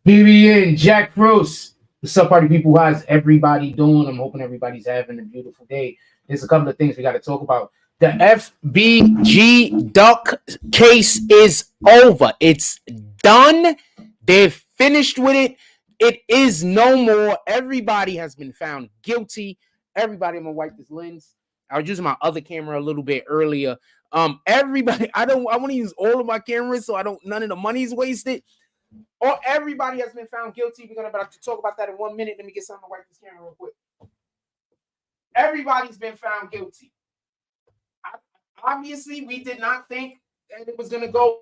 BBN, Jack Frost. What's up, party people? How's everybody doing? I'm hoping everybody's having a beautiful day. There's a couple of things we got to talk about. The FBG Duck case is over. It's done. They're finished with it. It is no more. Everybody has been found guilty. Everybody, I'm gonna wipe this lens. I was using my other camera a little bit earlier. Everybody, I want to use all of my cameras so none of the money's wasted. Or everybody has been found guilty. We're about to talk about that in 1 minute. Let me get something to wipe this camera real quick. Everybody's been found guilty. Obviously, we did not think that it was going to go.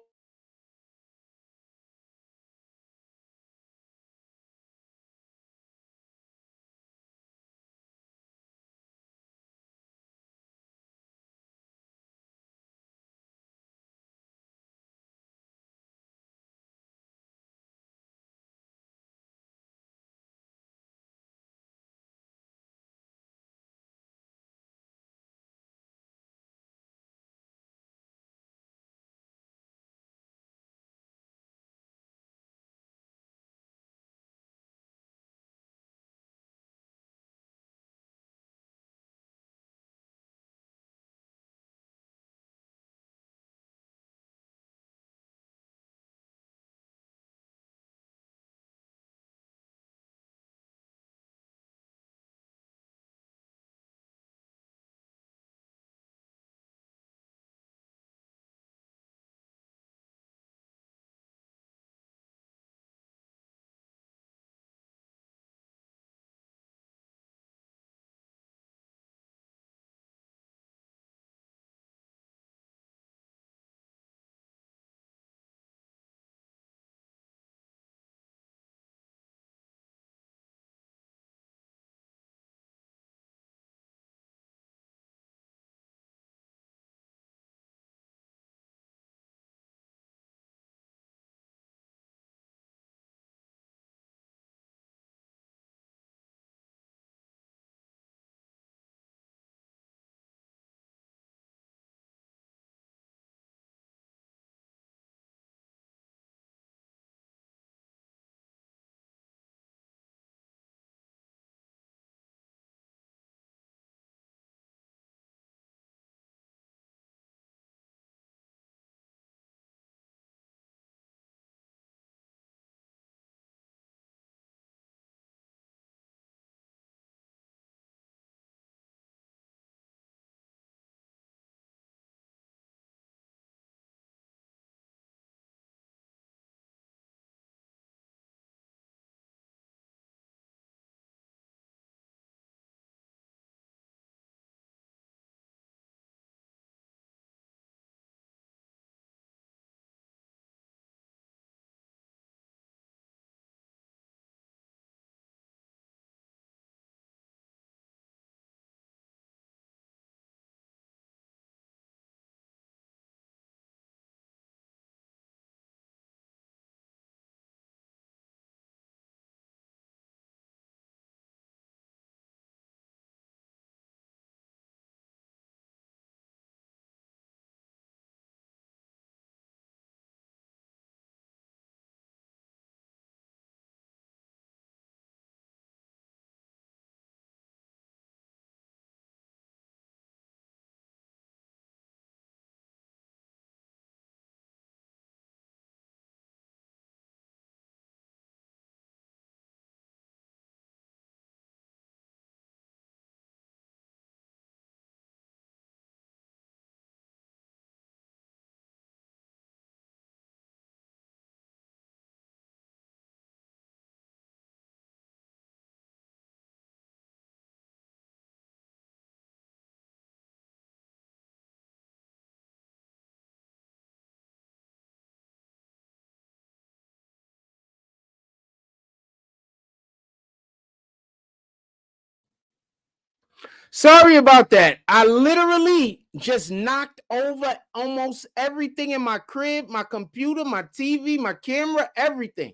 Sorry about that. I literally just knocked over almost everything in my crib, my computer, my TV, my camera, everything.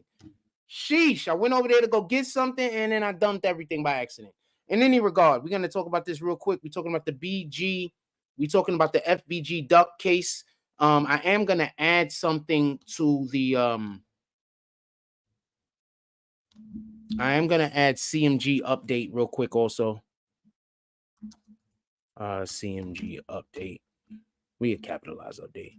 Sheesh. I went over there to go get something and then I dumped everything by accident. In any regard, we're going to talk about this real quick. We're talking about the BG. We're talking about the FBG Duck case. I am going to add something to the I am gonna add CMG update real quick also. CMG update. We capitalize update.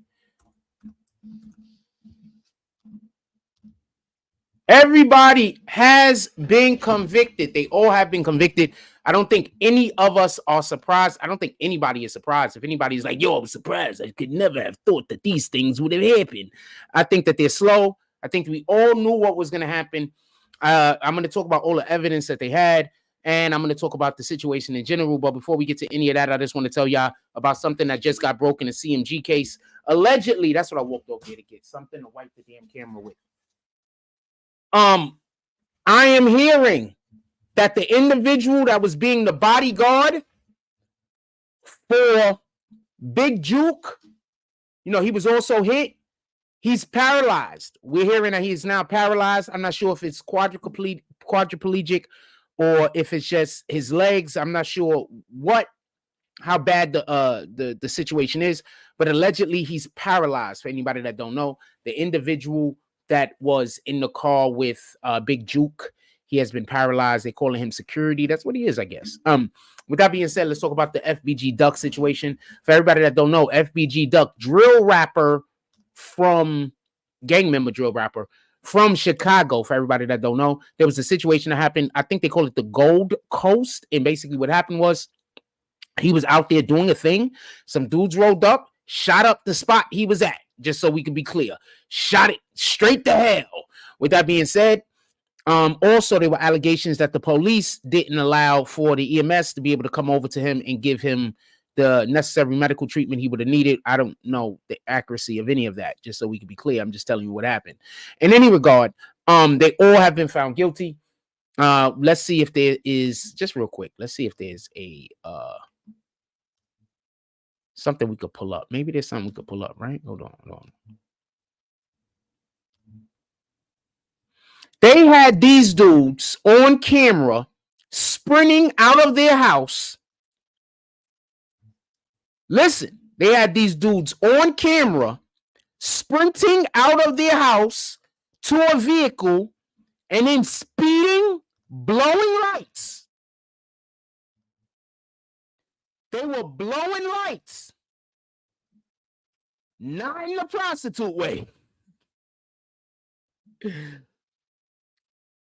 Everybody has been convicted. They all have been convicted. I don't think any of us are surprised. I don't think anybody is surprised. If anybody's like, yo, I was surprised. I could never have thought that these things would have happened. I think that they're slow. I think we all knew what was going to happen. I'm going to talk about all the evidence that they had, and I'm going to talk about the situation in general. But before we get to any of that, I just want to tell y'all about something that just got broken in a CMG case. Allegedly, that's what I walked over here to get, something to wipe the damn camera with. I am hearing that the individual that was being the bodyguard for Big Juke, you know, he was also hit. He's paralyzed. We're hearing that he's now paralyzed. I'm not sure if it's quadriplegic or if it's just his legs. I'm not sure how bad the situation is, but allegedly he's paralyzed. For anybody that don't know, the individual that was in the car with Big Juke, he has been paralyzed. They're calling him security. That's what he is, I guess. With that being said, let's talk about the FBG Duck situation. For everybody that don't know, FBG Duck, drill rapper from gang member drill rapper from Chicago. For everybody that don't know, there was a situation that happened. I think they call it the Gold Coast. And basically what happened was he was out there doing a thing. Some dudes rolled up, shot up the spot he was at, just so we can be clear. Shot it straight to hell. With that being said, also there were allegations that the police didn't allow for the EMS to be able to come over to him and give him the necessary medical treatment he would have needed. I don't know the accuracy of any of that, just so we can be clear. I'm just telling you what happened. In any regard, they all have been found guilty. Let's see if there is, just real quick, let's see if there's a something we could pull up. Maybe there's something we could pull up, right? Hold on. They had these dudes on camera sprinting out of their house. Listen, they had these dudes on camera sprinting out of their house to a vehicle and then speeding, blowing lights. They were blowing lights, not in the prostitute way.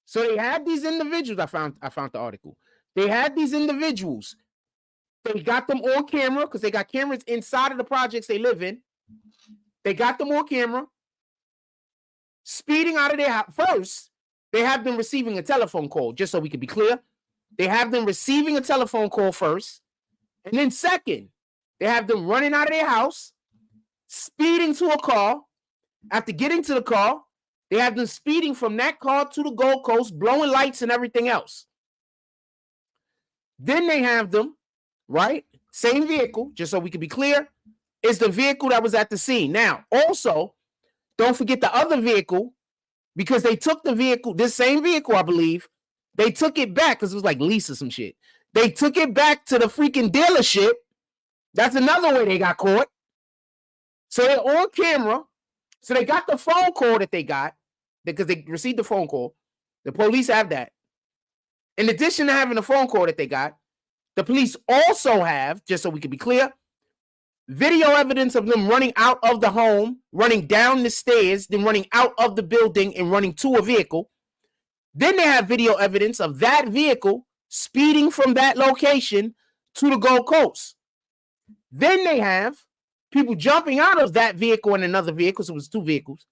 So they had these individuals. I found the article. They had these individuals. They got them on camera because they got cameras inside of the projects they live in. They got them on camera, speeding out of their house. First, they have them receiving a telephone call, just so we can be clear. They have them receiving a telephone call first. And then second, they have them running out of their house, speeding to a car. After getting to the car, they have them speeding from that car to the Gold Coast, blowing lights and everything else. Then they have them, right? Same vehicle, just so we can be clear, is the vehicle that was at the scene. Now, also, don't forget the other vehicle, because they took the vehicle, this same vehicle, I believe, they took it back because it was like lease or some shit. They took it back to the freaking dealership. That's another way they got caught. So they're on camera. So they got the phone call that they got because they received the phone call. The police have that. In addition to having the phone call that they got, the police also have, just so we can be clear, video evidence of them running out of the home, running down the stairs, then running out of the building and running to a vehicle. Then they have video evidence of that vehicle speeding from that location to the Gold Coast. Then they have people jumping out of that vehicle and another vehicle, so it was two vehicles,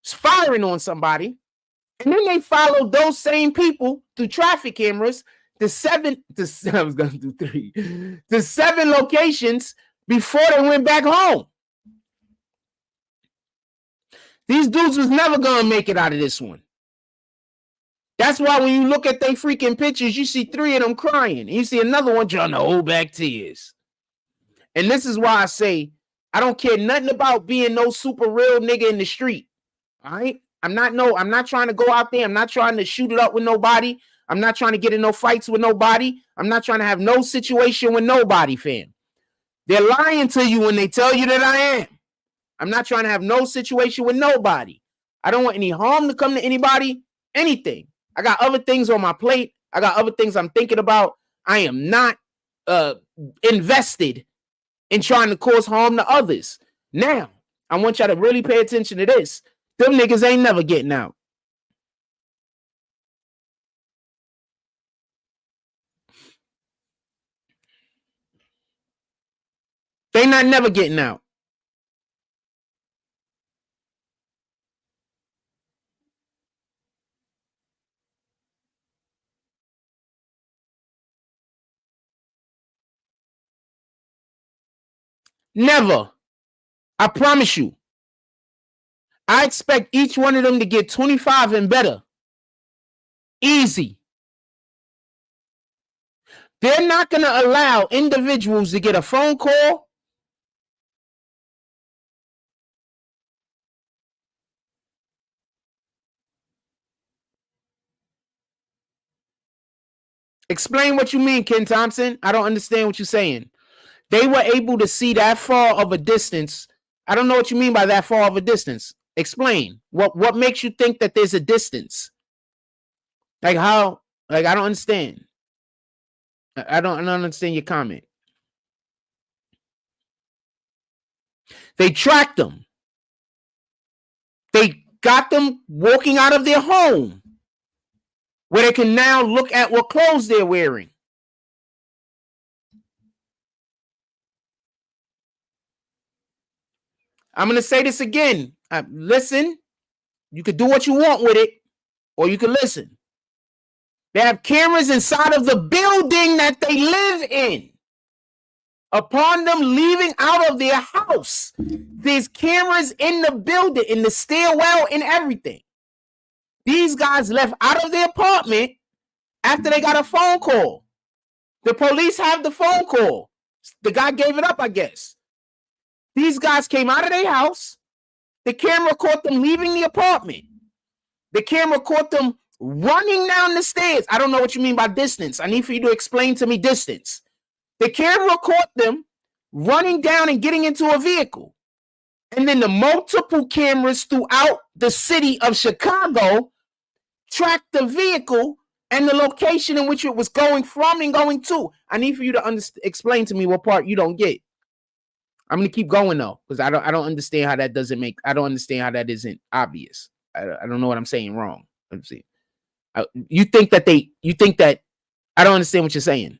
firing on somebody. And then they followed those same people through traffic cameras to seven locations before they went back home. These dudes was never going to make it out of this one. That's why when you look at their freaking pictures, you see three of them crying. And you see another one trying to hold back tears. And this is why I say, I don't care nothing about being no super real nigga in the street. All right? I'm not trying to go out there. I'm not trying to shoot it up with nobody. I'm not trying to get in no fights with nobody. I'm not trying to have no situation with nobody, fam. They're lying to you when they tell you that I am. I'm not trying to have no situation with nobody. I don't want any harm to come to anybody, anything. I got other things on my plate. I got other things I'm thinking about. I am not invested in trying to cause harm to others. Now, I want y'all to really pay attention to this. Them niggas ain't never getting out. They not never getting out. Never. I promise you. I expect each one of them to get 25 and better. Easy. They're not going to allow individuals to get a phone call. Explain what you mean, Ken Thompson. I don't understand what you're saying. They were able to see that far of a distance. I don't know what you mean by that far of a distance. Explain. What makes you think that there's a distance? Like how? Like I don't understand. I don't understand your comment. They tracked them. They got them walking out of their home where they can now look at what clothes they're wearing. I'm going to say this again. Listen, you could do what you want with it, or you can listen. They have cameras inside of the building that they live in. Upon them leaving out of their house, there's cameras in the building, in the stairwell, and everything. These guys left out of their apartment after they got a phone call. The police have the phone call. The guy gave it up, I guess. These guys came out of their house. The camera caught them leaving the apartment. The camera caught them running down the stairs. I don't know what you mean by distance. I need for you to explain to me distance. The camera caught them running down and getting into a vehicle. And then the multiple cameras throughout the city of Chicago tracked the vehicle and the location in which it was going from and going to. I need for you to explain to me what part you don't get. I'm going to keep going though, because I don't understand how that doesn't make, I don't understand how that isn't obvious. I don't know what I'm saying wrong. Let's see. You think that I don't understand what you're saying.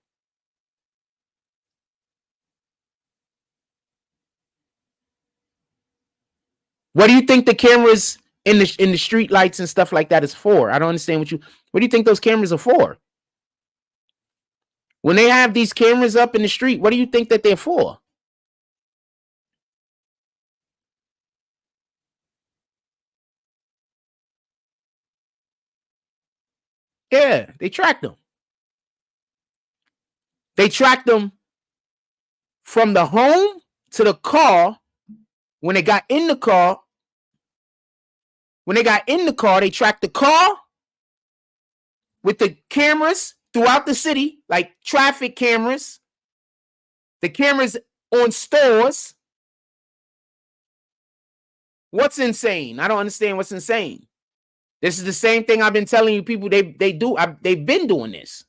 What do you think the cameras in the street lights and stuff like that is for? I don't understand what do you think those cameras are for? When they have these cameras up in the street, what do you think that they're for? Yeah, they tracked them. They tracked them from the home to the car. When they got in the car, they tracked the car with the cameras throughout the city, like traffic cameras, the cameras on stores. What's insane? I don't understand what's insane. This is the same thing I've been telling you people they've been doing this.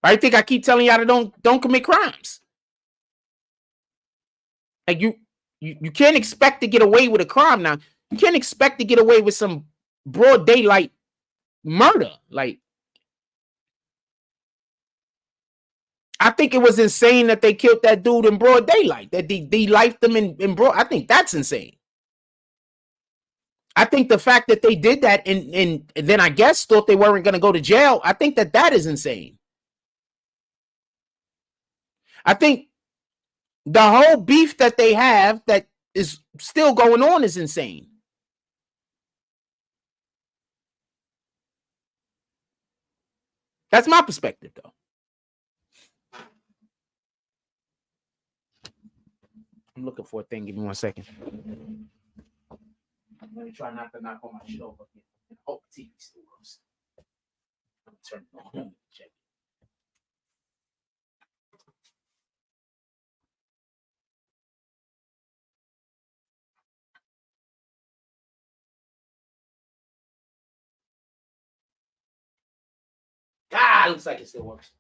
I think I keep telling y'all to don't commit crimes. Like you can't expect to get away with a crime now. You can't expect to get away with some broad daylight murder. Like, I think it was insane that they killed that dude in broad daylight. That they lifed them in broad. I think that's insane. I think the fact that they did that and then I guess thought they weren't going to go to jail. I think that is insane. I think the whole beef that they have that is still going on is insane. That's my perspective, though. I'm looking for a thing. Give me 1 second. Let me try not to knock all my shit over here. Oh, TV still goes. I'm turning it on. Check. looks like it still works.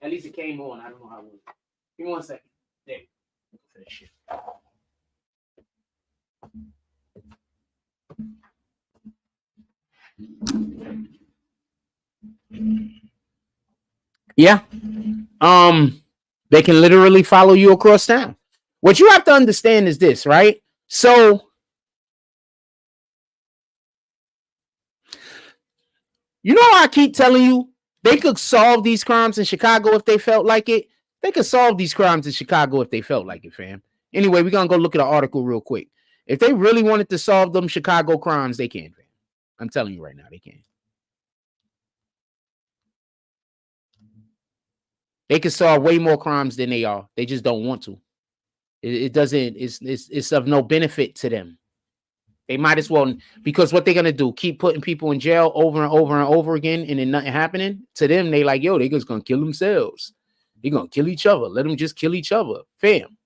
At least it came on. I don't know how it was. Give me 1 second. There. For this shit. Yeah. They can literally follow you across town. What you have to understand is this, right? So you know how I keep telling you they could solve these crimes in Chicago if they felt like it? They could solve these crimes in Chicago if they felt like it, fam. Anyway, we're going to go look at an article real quick. If they really wanted to solve them Chicago crimes, they can, fam. I'm telling you right now, they can. They can solve way more crimes than they are. They just don't want to. It doesn't, it's of no benefit to them. They might as well, because what they're going to do, keep putting people in jail over and over and over again, and then nothing happening to them. They like, yo, they just going to kill themselves. They're going to kill each other. Let them just kill each other. Fam.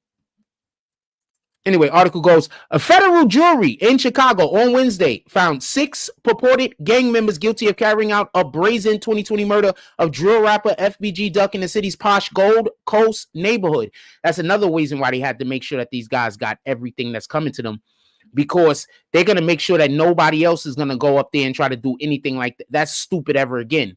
Anyway, article goes, a federal jury in Chicago on Wednesday found 6 purported gang members guilty of carrying out a brazen 2020 murder of drill rapper FBG Duck in the city's posh Gold Coast neighborhood. That's another reason why they had to make sure that these guys got everything that's coming to them, because they're going to make sure that nobody else is going to go up there and try to do anything like that. That's stupid ever again.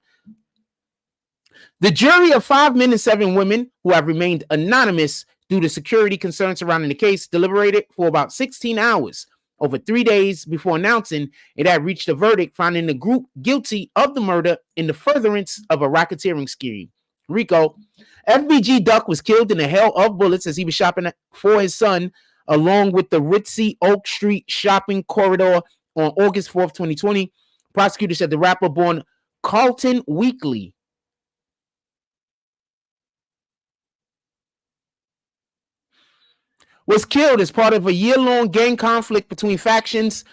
The jury of 5 men and 7 women who have remained anonymous due to security concerns surrounding the case deliberated for about 16 hours over 3 days before announcing it had reached a verdict, finding the group guilty of the murder in the furtherance of a racketeering scheme. Rico, FBG Duck was killed in a hail of bullets as he was shopping for his son along with the ritzy Oak Street shopping corridor on August 4th, 2020. Prosecutors said the rapper, born Carlton Weekly, was killed as part of a years-long gang conflict between factions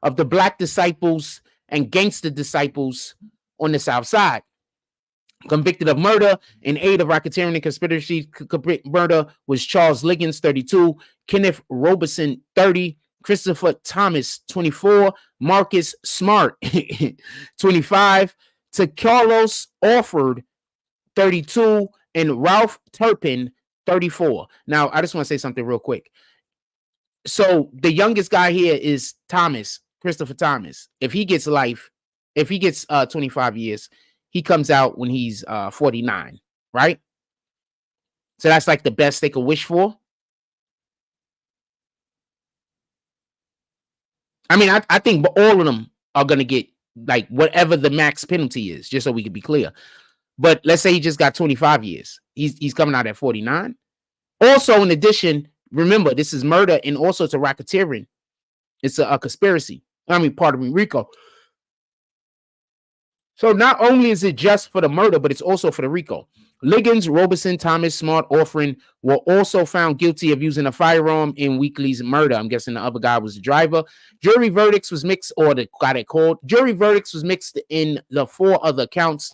of the Black Disciples and Gangster Disciples on the South Side. Convicted of murder in aid of racketeering and conspiracy murder was Charles Liggins, 32, Kenneth Robeson, 30, Christopher Thomas, 24, Marcus Smart, 25, to Carlos Orford, 32, and Ralph Turpin, 34. Now, I just want to say something real quick. So the youngest guy here is Thomas, Christopher Thomas. If he gets life, if he gets 25 years, he comes out when he's 49, right? So that's like the best they could wish for. I mean, I think all of them are going to get like whatever the max penalty is, just so we can be clear. But let's say he just got 25 years. He's coming out at 49. Also, in addition, remember, this is murder and also it's a racketeering. It's a conspiracy. I mean, pardon me, RICO. So not only is it just for the murder, but it's also for the RICO. Liggins, Robeson, Thomas, Smart, Orford were also found guilty of using a firearm in Weekly's murder. I'm guessing the other guy was the driver. Jury verdicts was mixed, or the guy they called. Jury verdicts was mixed in the 4 other counts,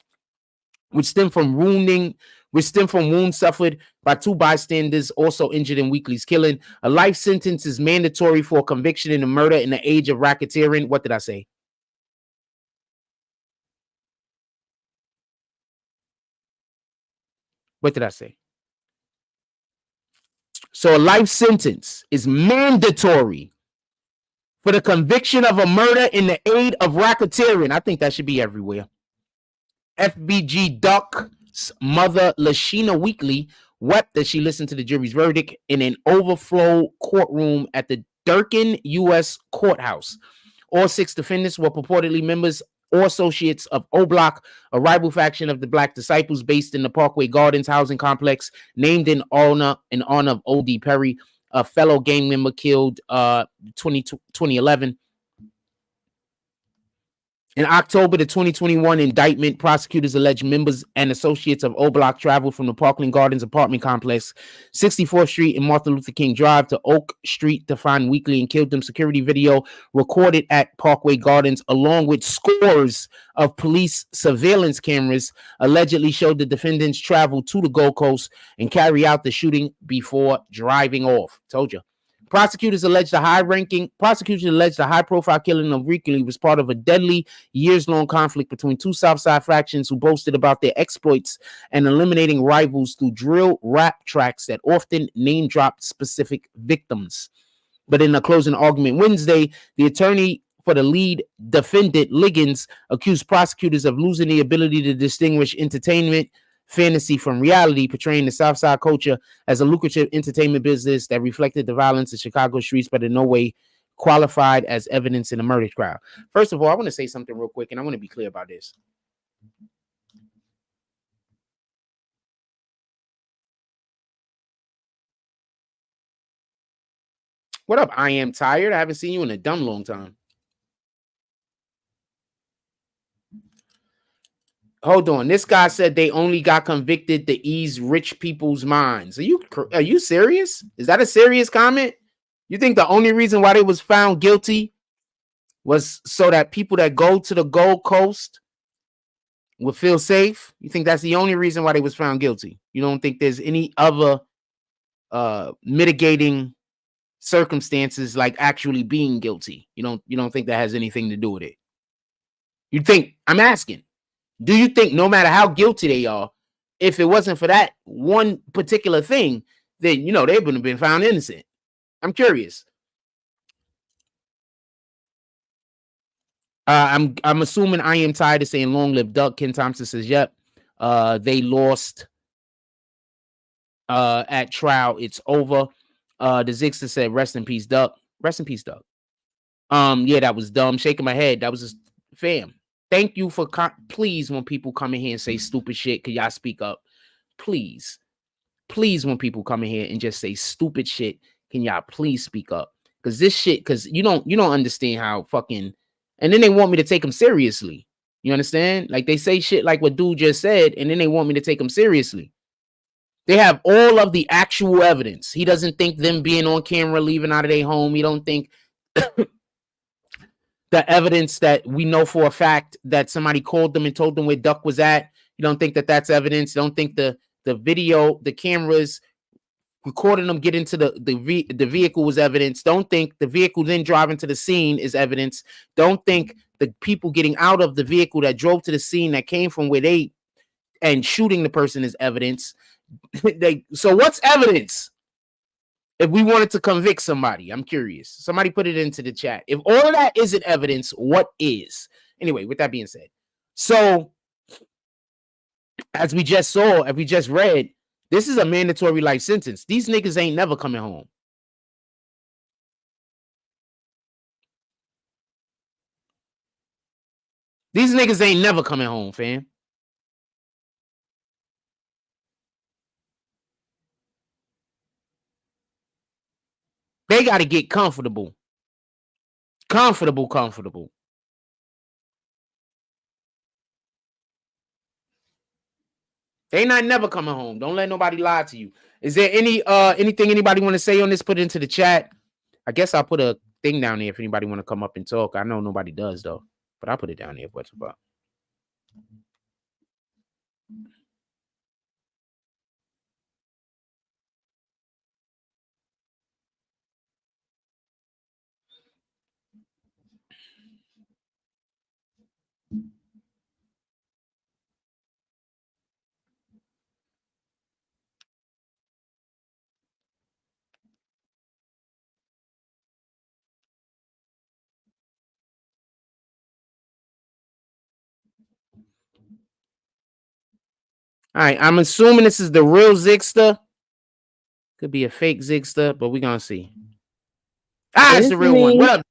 which stem from wounds suffered by 2 bystanders also injured in Weekly's killing. A life sentence is mandatory for conviction in the murder in the age of racketeering. What did I say? What did I say? So a life sentence is mandatory for the conviction of a murder in the aid of racketeering. I think that should be everywhere. FBG Duck's mother, Lashina Weekly, wept as she listened to the jury's verdict in an overflow courtroom at the Durkin U.S. Courthouse. All 6 defendants were purportedly members or associates of O-Block, a rival faction of the Black Disciples based in the Parkway Gardens housing complex, named in honor of O.D. Perry, a fellow gang member killed 2011. In October, the 2021 indictment, prosecutors alleged members and associates of O-Block traveled from the Parkland Gardens apartment complex, 64th Street and Martin Luther King Drive, to Oak Street to find Weekly and killed them. Security video recorded at Parkway Gardens, along with scores of police surveillance cameras, allegedly showed the defendants travel to the Gold Coast and carry out the shooting before driving off. Told you. Prosecutors alleged the high-profile killing of Ricky was part of a deadly, years-long conflict between two Southside factions who boasted about their exploits and eliminating rivals through drill rap tracks that often name-dropped specific victims. But in a closing argument Wednesday, the attorney for the lead defendant, Liggins, accused prosecutors of losing the ability to distinguish entertainment fantasy from reality, portraying the Southside culture as a lucrative entertainment business that reflected the violence in Chicago streets, but in no way qualified as evidence in a murder trial. First of all, I want to say something real quick, and I want to be clear about this. What up? I am tired. I haven't seen you in a dumb long time. Hold on. This guy said they only got convicted to ease rich people's minds. Are you serious? Is that a serious comment? You think the only reason why they was found guilty was so that people that go to the Gold Coast would feel safe? You think that's the only reason why they was found guilty? You don't think there's any other mitigating circumstances like actually being guilty? You don't think that has anything to do with it? You think, I'm asking, do you think no matter how guilty they are, if it wasn't for that one particular thing, then, they wouldn't have been found innocent? I'm curious. I'm assuming I am tired of saying long live Duck. Ken Thompson says, yep. They lost at trial. It's over. The Zixter said, rest in peace, Duck. Rest in peace, Duck. Yeah, that was dumb. Shaking my head. That was just fam. Thank you for please, when people come in here and say stupid shit, can y'all speak up? Please, when people come in here and just say stupid shit, can y'all please speak up? Because this shit, because you don't understand how fucking, and then they want me to take them seriously. You understand? Like they say shit like what dude just said, and then they want me to take them seriously. They have all of the actual evidence. He doesn't think them being on camera, leaving out of their home. He don't think the evidence that we know for a fact that somebody called them and told them where Duck was at. You don't think that that's evidence. You don't think the video, the cameras recording them get into the vehicle was evidence. Don't think the vehicle then driving to the scene is evidence. Don't think the people getting out of the vehicle that drove to the scene that came from where they and shooting the person is evidence. So what's evidence? If we wanted to convict somebody, I'm curious. Somebody put it into the chat. If all of that isn't evidence, what is? Anyway, with that being said, so as we just saw, as we just read, this is a mandatory life sentence. These niggas ain't never coming home. These niggas ain't never coming home, fam. They got to get comfortable. Comfortable. They not never coming home. Don't let nobody lie to you. Is there anything anybody want to say on this? Put it into the chat. I guess I'll put a thing down there if anybody want to come up and talk. I know nobody does though, but I'll put it down there. What's about? All right, I'm assuming this is the real Zixter. Could be a fake Zixter, but we're gonna see. It's the real one. What up?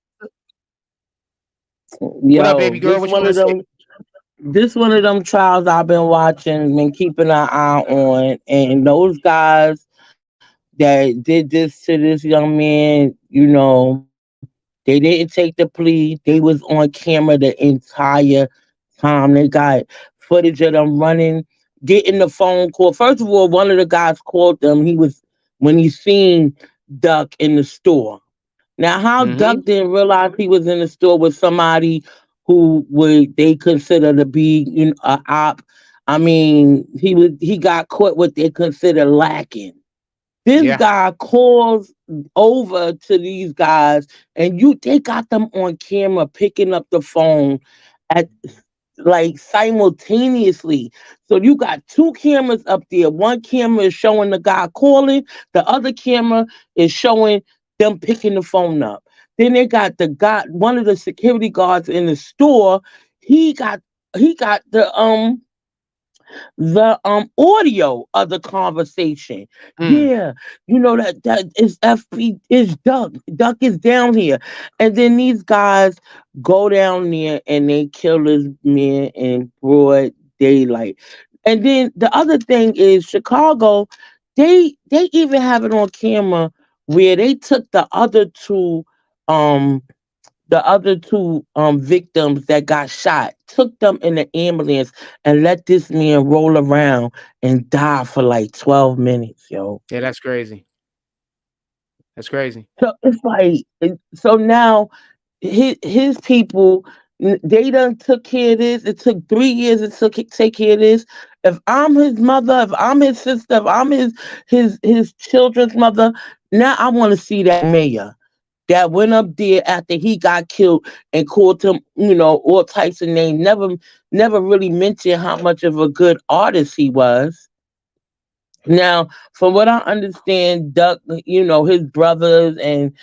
Yo, what up, baby girl? What one of them? This one of them trials I've been watching, been keeping an eye on, and those guys that did this to this young man, they didn't take the plea. They was on camera the entire time. They got footage of them running, getting the phone call. First of all, one of the guys called them. When he seen Duck in the store. Now, how Duck didn't realize he was in the store with somebody who they consider to be an op. I mean, he got caught what they consider lacking. This guy calls over to these guys, and they got them on camera picking up the phone at like simultaneously. So you got two cameras up there. One camera is showing the guy calling, the other camera is showing them picking the phone up. Then they got one of the security guards in the store. He got the audio of the conversation. Yeah, that is FB is Duck. Duck is down here. And then these guys go down there and they kill this man in broad daylight. And then the other thing is Chicago, they even have it on camera where they took the other two victims that got shot, took them in the ambulance and let this man roll around and die for like 12 minutes, yo. Yeah, that's crazy. That's crazy. So it's like, so now his people, they done took care of this. It took 3 years to take care of this. If I'm his mother, if I'm his sister, if I'm his children's mother, now I want to see that mayor that went up there after he got killed and called him, all types of names. Never really mentioned how much of a good artist he was. Now, from what I understand, Duck, his brothers and,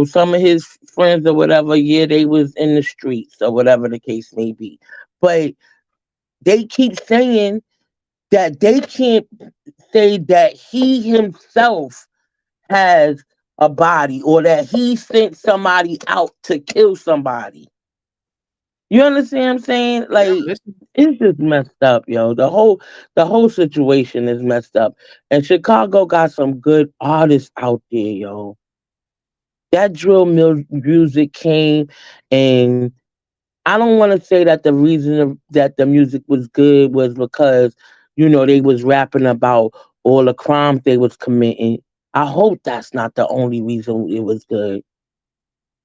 some of his friends or whatever, yeah, they was in the streets or whatever the case may be. But they keep saying that they can't say that he himself has a body or that he sent somebody out to kill somebody. You understand what I'm saying? Like, it's just messed up, yo. The whole situation is messed up. And Chicago got some good artists out there, yo. That drill music came, and I don't want to say that the reason that the music was good was because, they was rapping about all the crimes they was committing. I hope that's not the only reason it was good.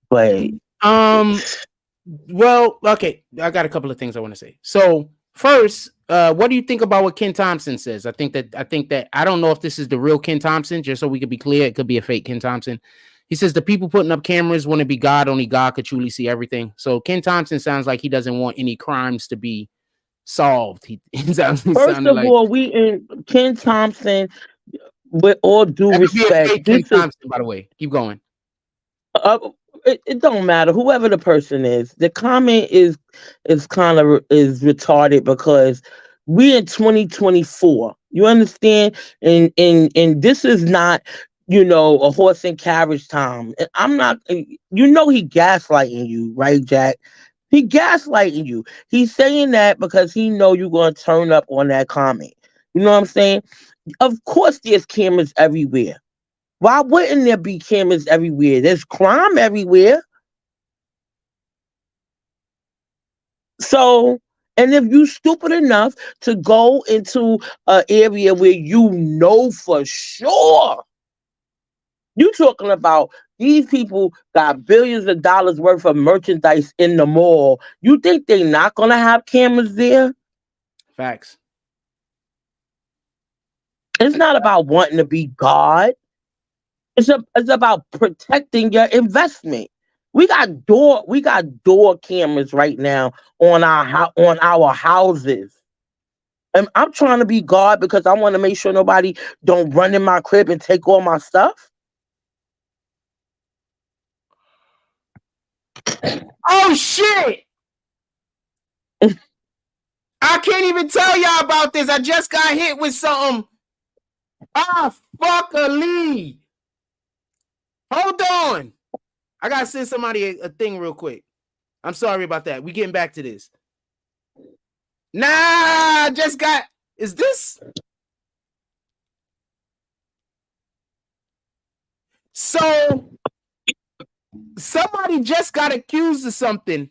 But well, okay, I got a couple of things I want to say. So first, what do you think about what Ken Thompson says? I think that I don't know if this is the real Ken Thompson, just so we could be clear, it could be a fake Ken Thompson. He says the people putting up cameras want to be God, only God could truly see everything. So Ken Thompson sounds like he doesn't want any crimes to be solved. First of all, we in Ken Thompson, with all due respect, Ken Thompson, by the way. Keep going. It don't matter whoever the person is. The comment is kind of is retarded because we in 2024. You understand? And this is not a horse and carriage time. I'm not. He gaslighting you, right, Jack? He gaslighting you. He's saying that because he know you're gonna turn up on that comment. You know what I'm saying? Of course, there's cameras everywhere. Why wouldn't there be cameras everywhere? There's crime everywhere. So, and if you stupid enough to go into an area where you know for sure, you talking about these people got billions of dollars worth of merchandise in the mall. You think they're not gonna have cameras there? Facts. It's not about wanting to be God. It's about protecting your investment. We got door cameras right now on our houses. And I'm trying to be God because I want to make sure nobody don't run in my crib and take all my stuff. Oh shit! I can't even tell y'all about this. I just got hit with something. Fuck a Lee. Hold on. I gotta send somebody a thing real quick. I'm sorry about that. We getting back to this. Nah, just got. Is this? So somebody just got accused of something.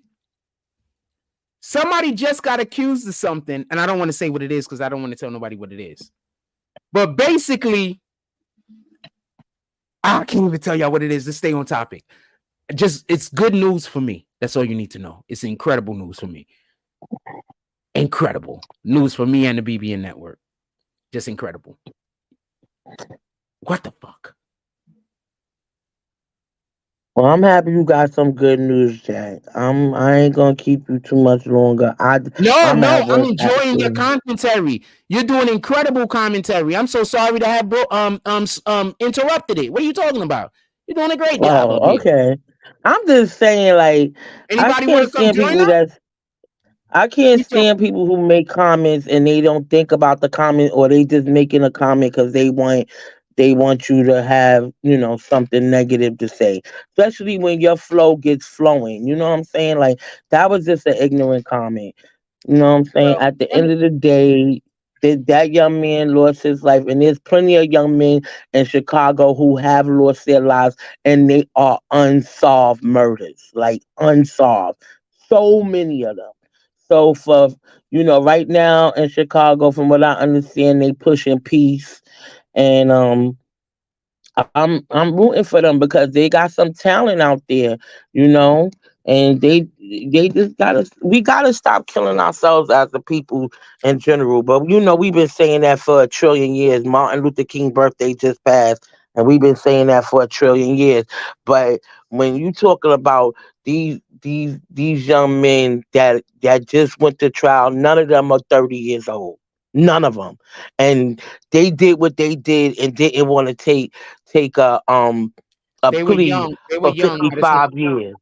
Somebody just got accused of something, and I don't want to say what it is because I don't want to tell nobody what it is. But basically, I can't even tell y'all what it is. Let's stay on topic. It's good news for me. That's all you need to know. It's incredible news for me. Incredible news for me and the BBN network. Just incredible. What the fuck? Well, I'm happy you got some good news, Jack. I ain't gonna keep you too much longer. No, I'm no, I'm having enjoying your actually. commentary. You're doing incredible commentary. I'm so sorry to have interrupted it. What are you talking about? You're doing a great job up Oh, here. okay. I'm just saying, like, I Anybody want can't to come stand join people us? that's I can't We so stand people who make comments and they don't think about the comment, or they just making a comment because they want you to have, something negative to say. Especially when your flow gets flowing. You know what I'm saying? Like, that was just an ignorant comment. You know what I'm saying? well. At the end of the day, that young man lost his life, and there's plenty of young men in Chicago who have lost their lives, and they are unsolved murders, like unsolved. So many of them. So for right now in Chicago, from what I understand, they pushing peace, and I'm rooting for them because they got some talent out there, you know, and they just we gotta stop killing ourselves as a people in general. But we've been saying that for a trillion years. Martin Luther King birthday just passed, and we've been saying that for a trillion years. But when you talking about these young men that just went to trial, none of them are 30 years old. None of them, and they did what they did and didn't want to take a They were plea young. They were for young, but it's not. 55 years.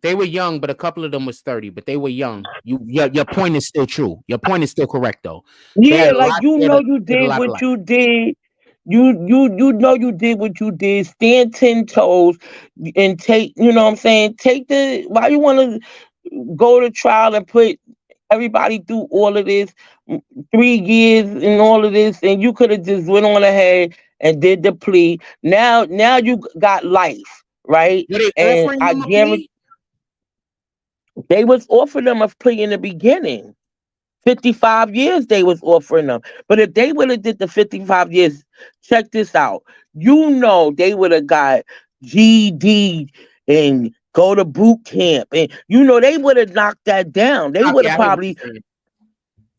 They were young, but a couple of them was 30, but they were young. Your point is still true. Your point is still correct though. They Yeah, had a like lot. you They had a did lot of what life. you did. You did what you did. Stand 10 toes and take. You know what I'm saying? Take the. Why you want to go to trial and put everybody through all of this, 3 years and all of this, and you could have just went on ahead and did the plea. Now you got life, right? Were they And offering I them a guarantee plea? they was offering them a plea in the beginning. 55 years they was offering them. But if they would have did the 55 years, check this out. They would have got GD and go to boot camp. And they would have knocked that down. They would Okay, have I hear what probably, you're saying.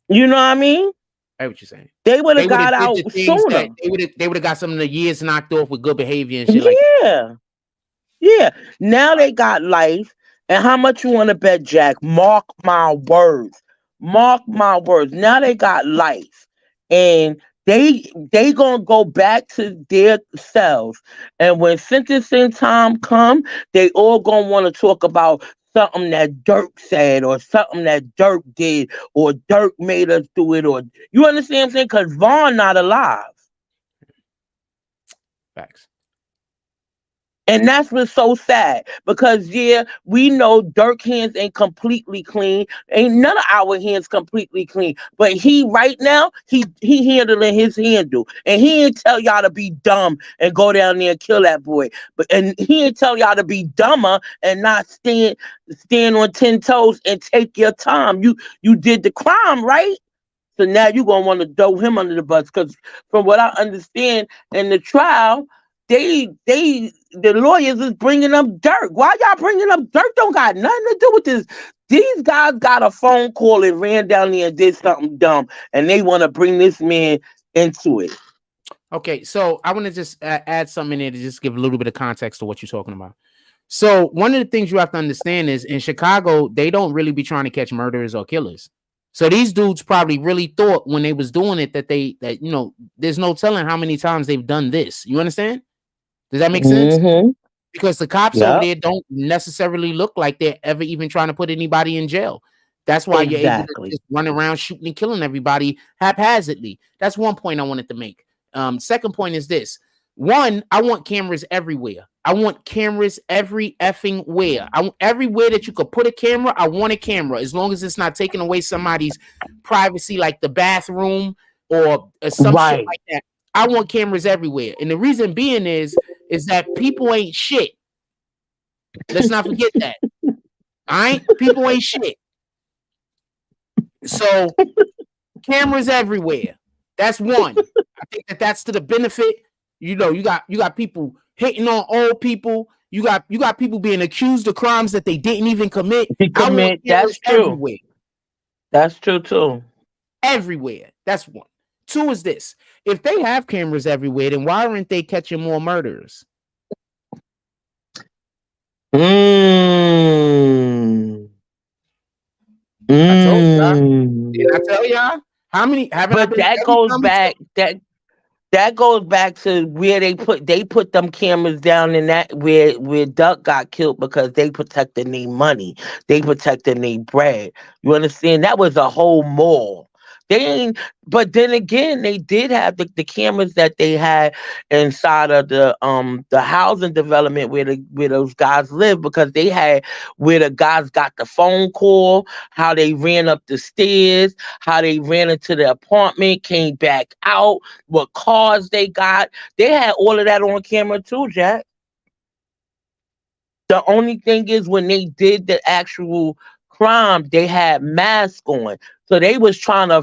you know what I mean? I hear what you're saying. They would They have would have got did out the things that sooner. they would have got some of the years knocked off with good behavior and shit like that. Yeah. Yeah. Now they got life. And how much you want to bet, Jack? Mark my words. Mark my words. Now they got life. And they gonna go back to their cells. And when sentencing time come, they all gonna want to talk about something that Dirk said, or something that Dirk did, or Dirk made us do it, or you understand what I'm saying? Because Vaughn not alive. Facts. And that's what's so sad because yeah, we know Dirk hands ain't completely clean. Ain't none of our hands completely clean. But he right now, he handling his handle. And he ain't tell y'all to be dumb and go down there and kill that boy. And he ain't tell y'all to be dumber and not stand on 10 toes and take your time. You did the crime, right? So now you're gonna want to throw him under the bus because from what I understand in the trial, the lawyers is bringing up Dirk. Why y'all bringing up Dirk? Don't got nothing to do with this. These guys got a phone call and ran down there and did something dumb, and they want to bring this man into it. Okay, so I want to just add something in there to just give a little bit of context to what you're talking about. So one of the things you have to understand is in Chicago, they don't really be trying to catch murderers or killers. So these dudes probably really thought when they was doing it that there's no telling how many times they've done this. You understand? Does that make sense? Mm-hmm. Because the cops over Yep. there don't necessarily look like they're ever even trying to put anybody in jail. That's why you're able to Exactly. just run around shooting and killing everybody haphazardly. That's one point I wanted to make. Second point is this. One, I want cameras everywhere. I want cameras every effing where. Everywhere that you could put a camera, I want a camera as long as it's not taking away somebody's privacy, like the bathroom or some shit Right. like that. I want cameras everywhere. And the reason being is that people ain't shit. Let's not forget that. All right? People ain't shit. So cameras everywhere. That's one. I think that's to the benefit. You got people hitting on old people. You got people being accused of crimes that they didn't even commit. He I want commit. cameras That's true. everywhere. That's true too. Everywhere. That's one. Two is this. If they have cameras everywhere, then why aren't they catching more murderers? Mm. I told y'all. Mm. Did I tell y'all? How many haven't I But been that telling goes you? back. That goes back to where they put them cameras down in that where Duck got killed because they protected their money. They protected their bread. You understand? That was a whole mall. They ain't but then again they did have the cameras that they had inside of the housing development where those guys live because they had where the guys got the phone call, how they ran up the stairs, how they ran into the apartment, came back out, what cars they got. They had all of that on camera too, Jack. The only thing is when they did the actual crime, they had masks on. So they was trying to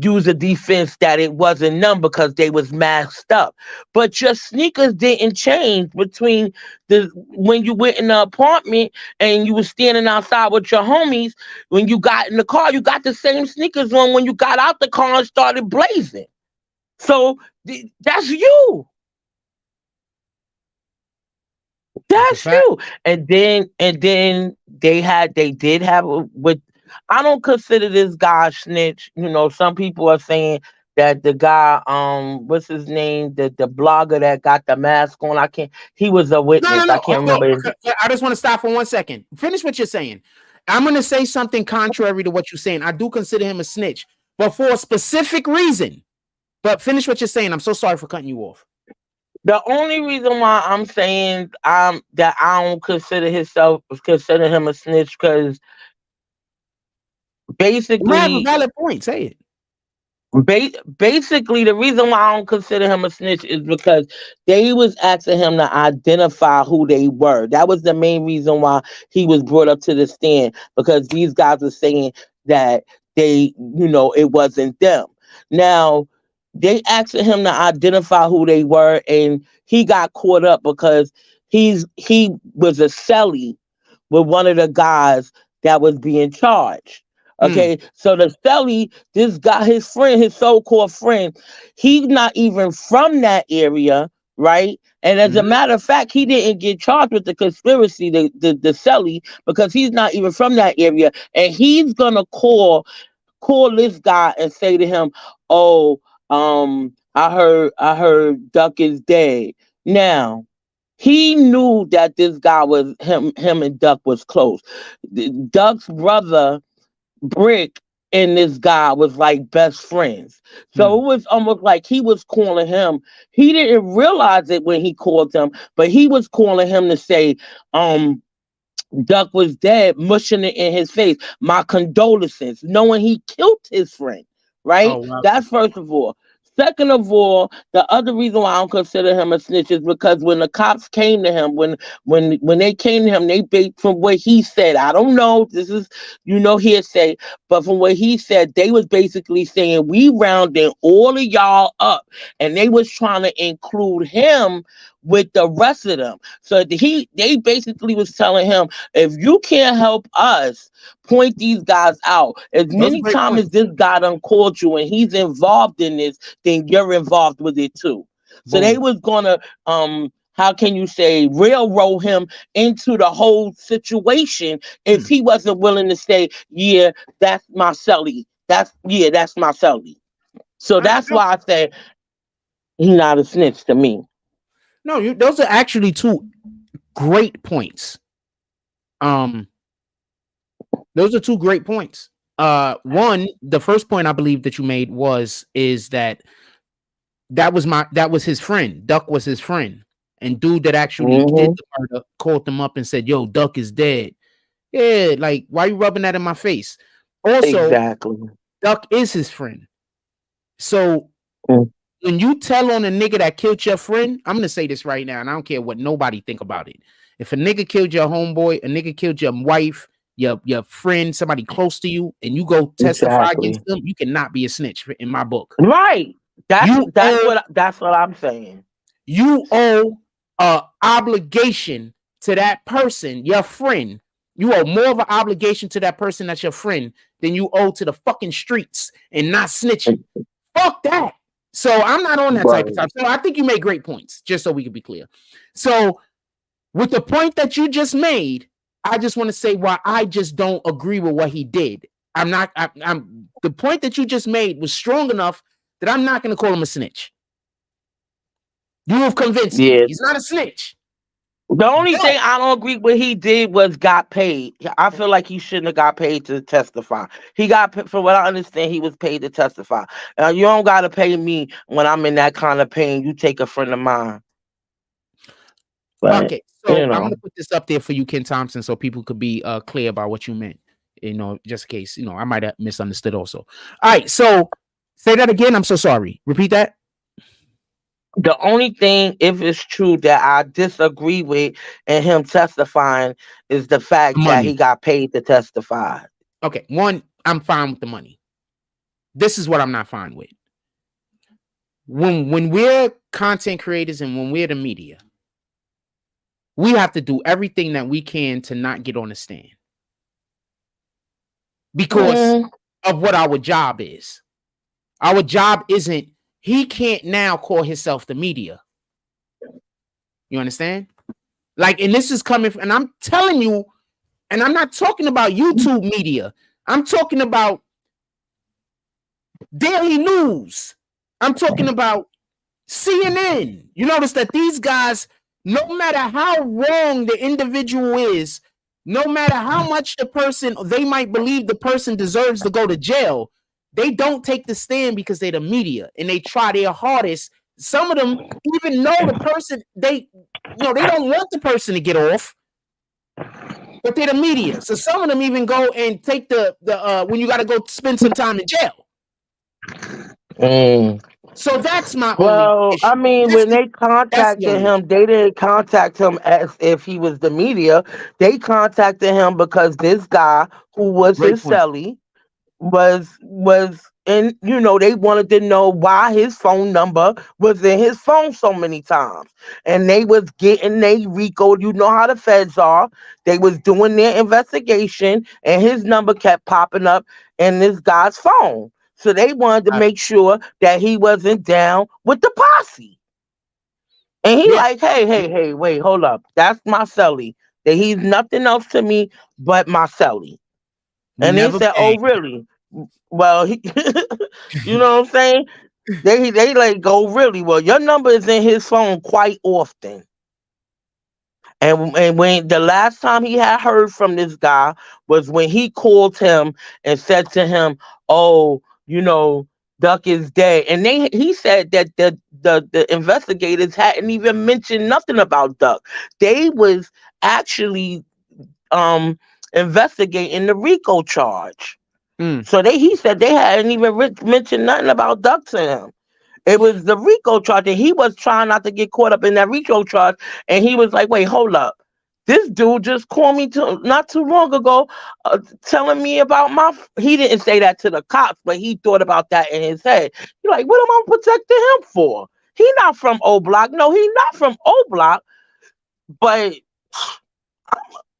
use a defense that it wasn't them because they was masked up. But your sneakers didn't change between the when you went in the apartment and you was standing outside with your homies. When you got in the car, you got the same sneakers on when you got out the car and started blazing. So that's you. That's a That's fact. you. And then they did have with I don't consider this guy a snitch. You know, some people are saying that the guy, what's his name? The blogger that got the mask on. I can't he was a No, witness. no, I no. can't Hold on. remember his I just want to stop for 1 second. Finish what you're saying. I'm going to say something contrary to what you're saying. I do consider him a snitch, but for a specific reason. But finish what you're saying. I'm so sorry for cutting you off. the only reason why I'm saying that I don't consider him a snitch because You might have a basically valid point. Say it. Basically, the reason why I don't consider him a snitch is because they was asking him to identify who they were. That was the main reason why he was brought up to the stand because these guys were saying that it wasn't them. Now, they asked him to identify who they were, and he got caught up because he was a celly with one of the guys that was being charged. Mm, Okay, so the celly, this guy, his friend, his so-called friend, he's not even from that area, right? And as a mhm. matter of fact, he didn't get charged with the conspiracy, the celly, because he's not even from that area, and he's gonna call this guy and say to him, "Oh, I heard Duck is dead." Now he knew that this guy was him and Duck was close. Duck's brother Brick and this guy was like best friends. So Mm. it was almost like he was calling him. He didn't realize it when he called him, but he was calling him to say, Duck was dead, mushing it in his face. My condolences, knowing he killed his friend, Oh right? wow. That's first of all. Second of all, the other reason why I don't consider him a snitch is because when the cops came to him, when they came to him, they based from what he said. I don't know. This is hearsay, but from what he said, they was basically saying we rounding all of y'all up, and they was trying to include him with the rest of them. So they basically was telling him if you can't help us point these guys out, as Those are many great times as points. this guy done called you and he's involved in this, then you're involved with it too. So they Boom. was gonna how can you say railroad him into the whole situation if Mm. he wasn't willing to say, yeah, that's my celly. That's my celly. So that's No, why I say he's not a snitch to me. no, those are actually two great points. Um, those are two great points. One, the first point I believe that you made is that that was his friend. Duck was his friend, and dude that actually did Hmm. the murder called them up and said, "Yo, Duck is dead." Yeah, like why you rubbing that in my face? Also, Exactly. Duck is his friend. So Mm. when you tell on a nigga that killed your friend, I'm gonna say this right now, and I don't care what nobody think about it. If a nigga killed your homeboy, a nigga killed your wife, your friend, somebody close to you, and you go testify Exactly. against them, you cannot be a snitch in my book. Right. That's You that's owe what that's what I'm saying. you owe a obligation to that person, your friend. You owe more of an obligation to that person that's your friend than you owe to the fucking streets and not snitching. Fuck that. So I'm not on that type of Right. time. So I think you made great points, just so we can be clear. So With the point that you just made, I just want to say why I just don't agree with what he did. I'm the point that you just made was strong enough that I'm not going to call him a snitch. You have convinced me. He's not a snitch. The only thing I don't agree with he did was got paid. I feel like he shouldn't have got paid to testify. He got, from what I understand, he was paid to testify. You don't got to pay me when I'm in that kind of pain. You take a friend of mine. But, okay, so I'm going to put this up there for you, Ken Thompson, so people could be clear about what you meant. Just in case, I might have misunderstood also. All right, so say that again. I'm so sorry. Repeat that. The only thing, if it's true, that I disagree with in him testifying is the fact that he got paid to testify. Okay, one, I'm fine with the money. This is what I'm not fine with. When we're content creators and when we're the media, we have to do everything that we can to not get on the stand because of what our job is. Our job isn't, he can't now call himself the media. You understand? Like, and this is coming from, and I'm telling you, and I'm not talking about YouTube media. I'm talking about Daily News. I'm talking about CNN. You notice that these guys, no matter how wrong the individual is, no matter how much the person, they might believe the person deserves to go to jail, they don't take the stand because they're the media and they try their hardest. Some of them even know the person, they don't want the person to get off, but they're the media. So some of them even go and take the when you got to go spend some time in jail. So that's my only issue. I mean, when they contacted him, they didn't contact him as if he was the media. They contacted him because this guy who was his celly was and they wanted to know why his phone number was in his phone so many times. And they was getting RICO, you know how the feds are. They was doing their investigation and his number kept popping up in this guy's phone. So they wanted to make sure that he wasn't down with the posse. And he like, hey, wait, hold up. That's my celly. That he's nothing else to me but my celly. And they said, oh, really? Well, you know what I'm saying? They like, go, really? Well, your number is in his phone quite often. And when the last time he had heard from this guy was when he called him and said to him, oh, Duck is dead. And he said that the investigators hadn't even mentioned nothing about Duck. They was actually investigating the RICO charge. So he said they hadn't even mentioned nothing about Duck to him. It was the RICO charge, and he was trying not to get caught up in that RICO charge. And he was like, wait, hold up. This dude just called me not too long ago telling me about he didn't say that to the cops, but he thought about that in his head. He's like, what am I protecting him for? He not from O Block. No, he's not from O Block. But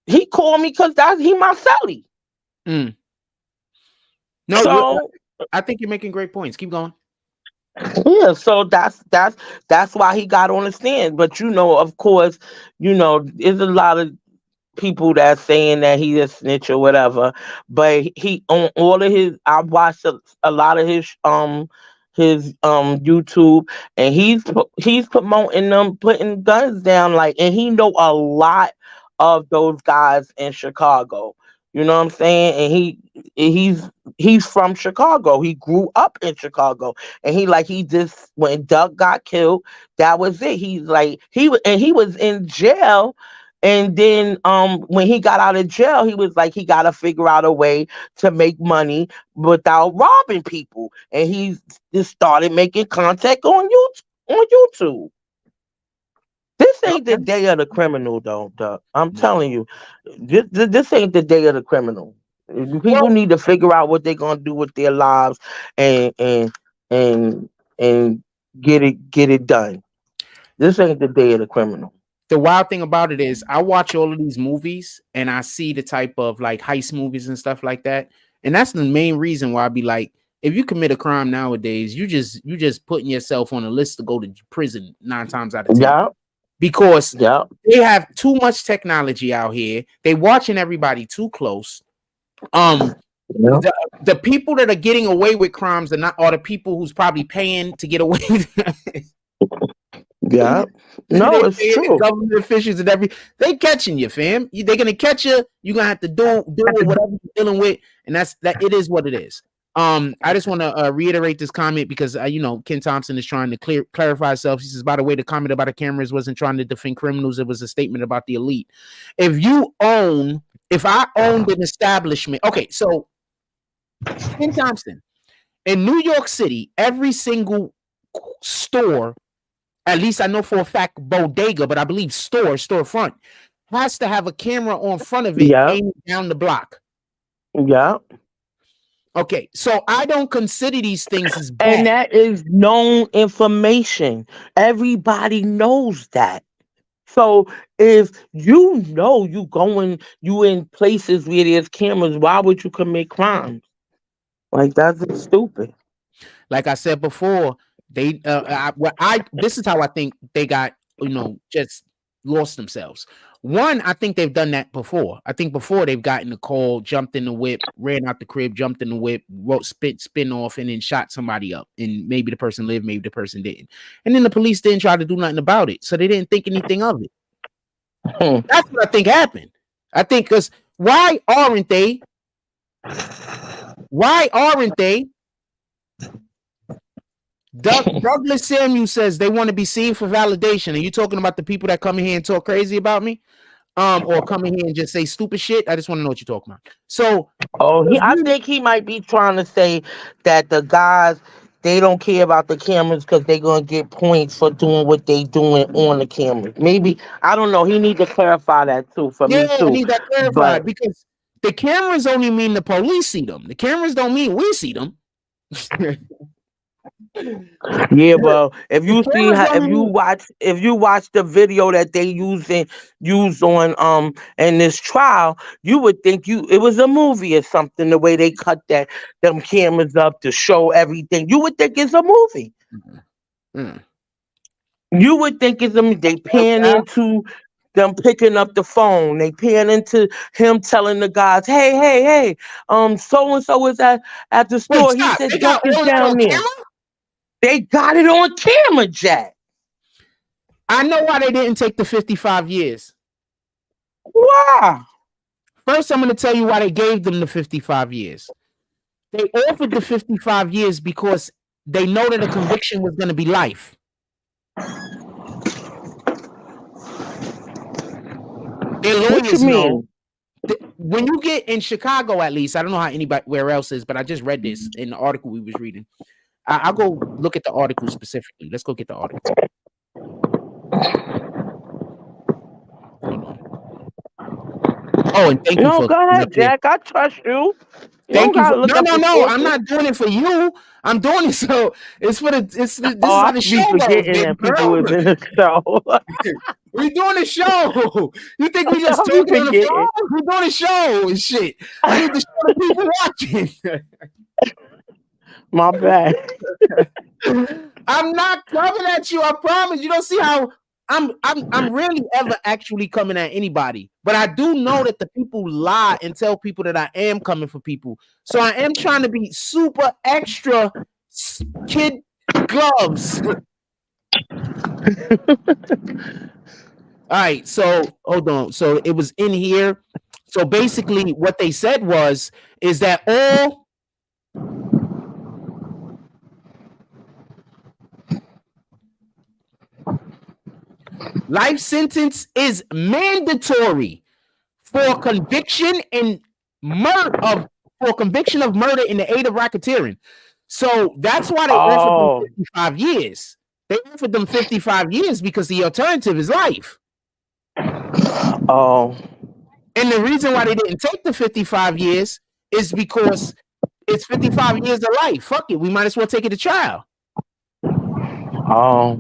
he called me because he my celly. No, so, I think you're making great points. Keep going. Yeah, so that's why he got on the stand. But of course, there's a lot of people that's saying that he's a snitch or whatever. But he on all of his, I watched a lot of his YouTube, and he's promoting them putting guns down, and he know a lot of those guys in Chicago. You know what I'm saying? And he's from Chicago. He grew up in Chicago. And he just, when Duck got killed, that was it. He's like, he was in jail. And then when he got out of jail, he was like, he got to figure out a way to make money without robbing people. And he just started making content on YouTube. This ain't the day of the criminal, though, Duck. I'm telling you, this ain't the day of the criminal. People need to figure out what they're gonna do with their lives and get it done. This ain't the day of the criminal. The wild thing about it is, I watch all of these movies and I see the type of like heist movies and stuff like that, and that's the main reason why I be like, if you commit a crime nowadays, you just putting yourself on a list to go to prison 9 times out of 10. Yeah. because they have too much technology out here. They watching everybody too close. The people that are getting away with crimes are the people who's probably paying to get away with it. Yeah. No, it's true. Government officials and they catching you, fam. They're gonna catch you. You're gonna have to do whatever you're dealing with, and that it is what it is. I just want to reiterate this comment because Ken Thompson is trying to clarify himself. He says, by the way, the comment about the cameras wasn't trying to defend criminals. It was a statement about the elite. If I owned an establishment, okay, so Ken Thompson in New York City, every single store, at least I know for a fact bodega, but I believe storefront has to have a camera on front of it aiming down the block. Yeah. Okay, so I don't consider these things as bad. And that is known information. Everybody knows that. So if you in places where there's cameras, why would you commit crimes? Like, that's stupid. Like I said before, this is how I think they got, just lost themselves. One, I think they've done that before. I think before they've gotten a call, jumped in the whip, ran out the crib, jumped in the whip, wrote spin off, and then shot somebody up. And maybe the person lived, maybe the person didn't. And then the police didn't try to do nothing about it. So they didn't think anything of it. That's what I think happened. I think because why aren't they? Douglas Samuel says they want to be seen for validation. Are you talking about the people that come in here and talk crazy about me? Or come in here and just say stupid shit? I just want to know what you're talking about. So, I think he might be trying to say that the guys, they don't care about the cameras because they're going to get points for doing what they doing on the cameras. Maybe, I don't know. He need to clarify that too for me too. Yeah, need that clarified because the cameras only mean the police see them. The cameras don't mean we see them. Yeah, well, if you watch the video that they used on in this trial, you would think it was a movie or something. The way they cut them cameras up to show everything, you would think it's a movie. Mm-hmm. You would think it's they pan into them picking up the phone. They pan into him telling the guys, hey, so and so is at the store. He said, Duck is down there. They got it on camera, Jack. I know why they didn't take the 55 years. Why? First, I'm going to tell you why they gave them the 55 years. They offered the 55 years because they know that a conviction was going to be life. Their lawyers know. When you get in Chicago, at least, I don't know how anywhere else is, but I just read this in the article we was reading. I'll go look at the article specifically. Let's go get the article. Hold on. Oh, and thank you for. Go ahead, Jack. I trust you. Thank you. No. I'm not doing it for you. I'm doing it so it's for the. This is how the show goes. In the show. We doing a show. You think we just talking on the phone? We doing a show and shit. I need to show the people watching. My bad. I'm not coming at you. I promise. You don't see how I'm rarely ever actually coming at anybody. But I do know that the people lie and tell people that I am coming for people. So I am trying to be super extra kid gloves. All right. So hold on. So it was in here. So basically what they said is that all life sentence is mandatory for conviction of murder in the aid of racketeering. So that's why they offered them 55 years. They offered them 55 years because the alternative is life. Oh. And the reason why they didn't take the 55 years is because it's 55 years of life. Fuck it. We might as well take it to trial. Oh.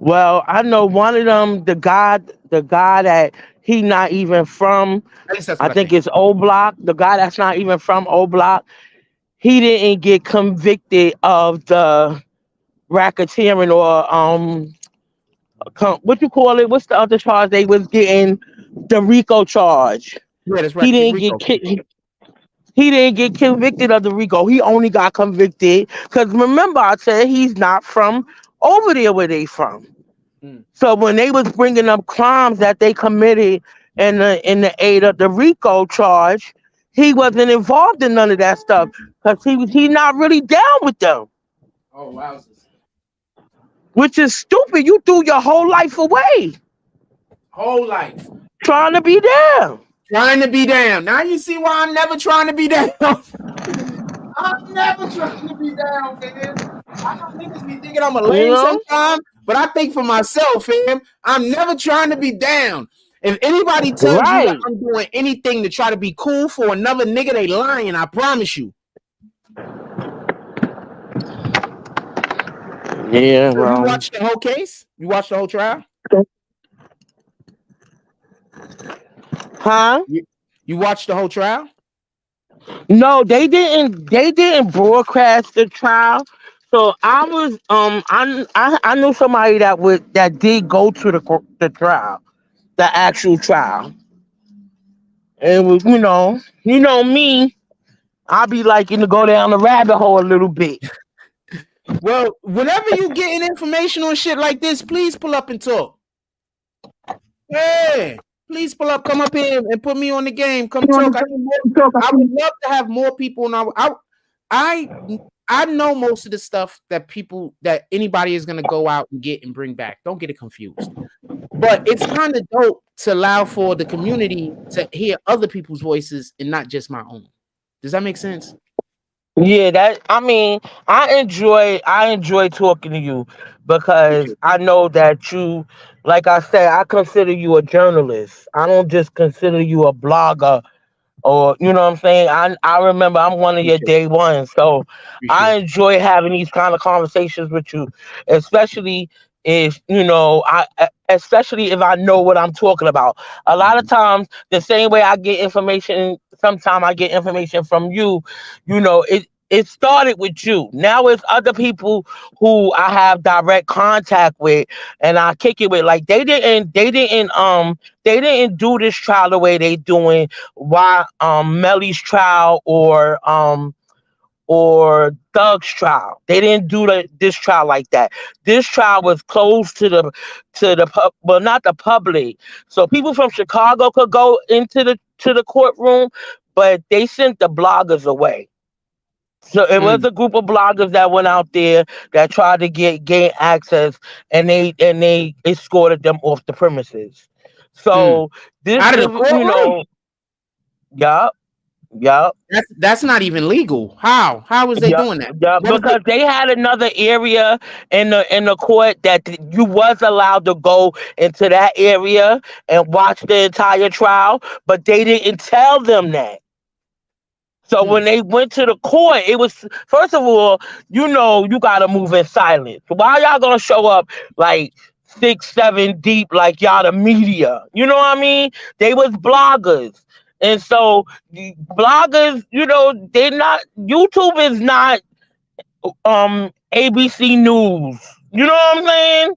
Well, I know one of them, the guy that he not even from, I think it's O Block. The guy that's not even from O Block, he didn't get convicted of the racketeering or what you call it? What's the other charge they was getting? The RICO charge. Yeah, that's He right. didn't get Rico. he didn't get convicted of the RICO. He only got convicted because remember I said he's not from over there where they from. Mm. So when they was bringing up crimes that they committed in the aid of the RICO charge, he wasn't involved in none of that stuff because he not really down with them, Oh wow. which is stupid. You threw your whole life away Whole life trying to be down. trying to be down. Now you see why I'm never trying to be down. I'm never trying to be down, fam. I know niggas be thinking I'm a You lame know, sometimes, but I think for myself, fam, I'm never trying to be down. If anybody tells you that right? I'm doing anything to try to be cool for another nigga, they lying. I promise you. Yeah, So you well, watched the whole case? You watched the whole trial? huh? You watched the whole trial? No, they didn't. They didn't broadcast the trial. So I was I knew somebody that did go to the trial, the actual trial. It was you know me. I be liking to go down the rabbit hole a little bit. Well, whenever you getting information on shit like this, please pull up and talk. Hey, please pull up, come up here and put me on the game. Come talk. I would love to have more people. And I know most of the stuff that anybody is gonna go out and get and bring back. Don't get it confused. But it's kind of dope to allow for the community to hear other people's voices and not just my own. Does that make sense? Yeah, that I mean, I enjoy talking to you because Appreciate I know that you, like I said, I consider you a journalist. I don't just consider you a blogger or you know what I'm saying. I remember I'm one of your appreciate day ones, so I appreciate enjoy having these kind of conversations with you, especially if especially if I know what I'm talking about. A lot of you. times, the same way I get information, sometimes I get information from you. It started with you. Now it's other people who I have direct contact with, and I kick it with. Like they didn't do this trial the way they doing why Melly's trial or Thug's trial. They didn't do this trial like that. This trial was closed well, not the public. So people from Chicago could go into the courtroom, but they sent the bloggers away. So it was Mm. a group of bloggers that went out there that tried to gain access, and they escorted them off the premises. Mm. So this Out of is, the courtroom? yup, yup. That's not even legal. How was they Yeah, doing that? yeah, What was it? because they had another area in the court that you was allowed to go into that area and watch the entire trial, but they didn't tell them that. So Hmm. when they went to the court, it was first of all, you gotta move in silence. Why y'all gonna show up like 6, 7 deep like y'all the media? You know what I mean? They was bloggers. And so bloggers, they're not YouTube is not ABC News. You know what I'm saying?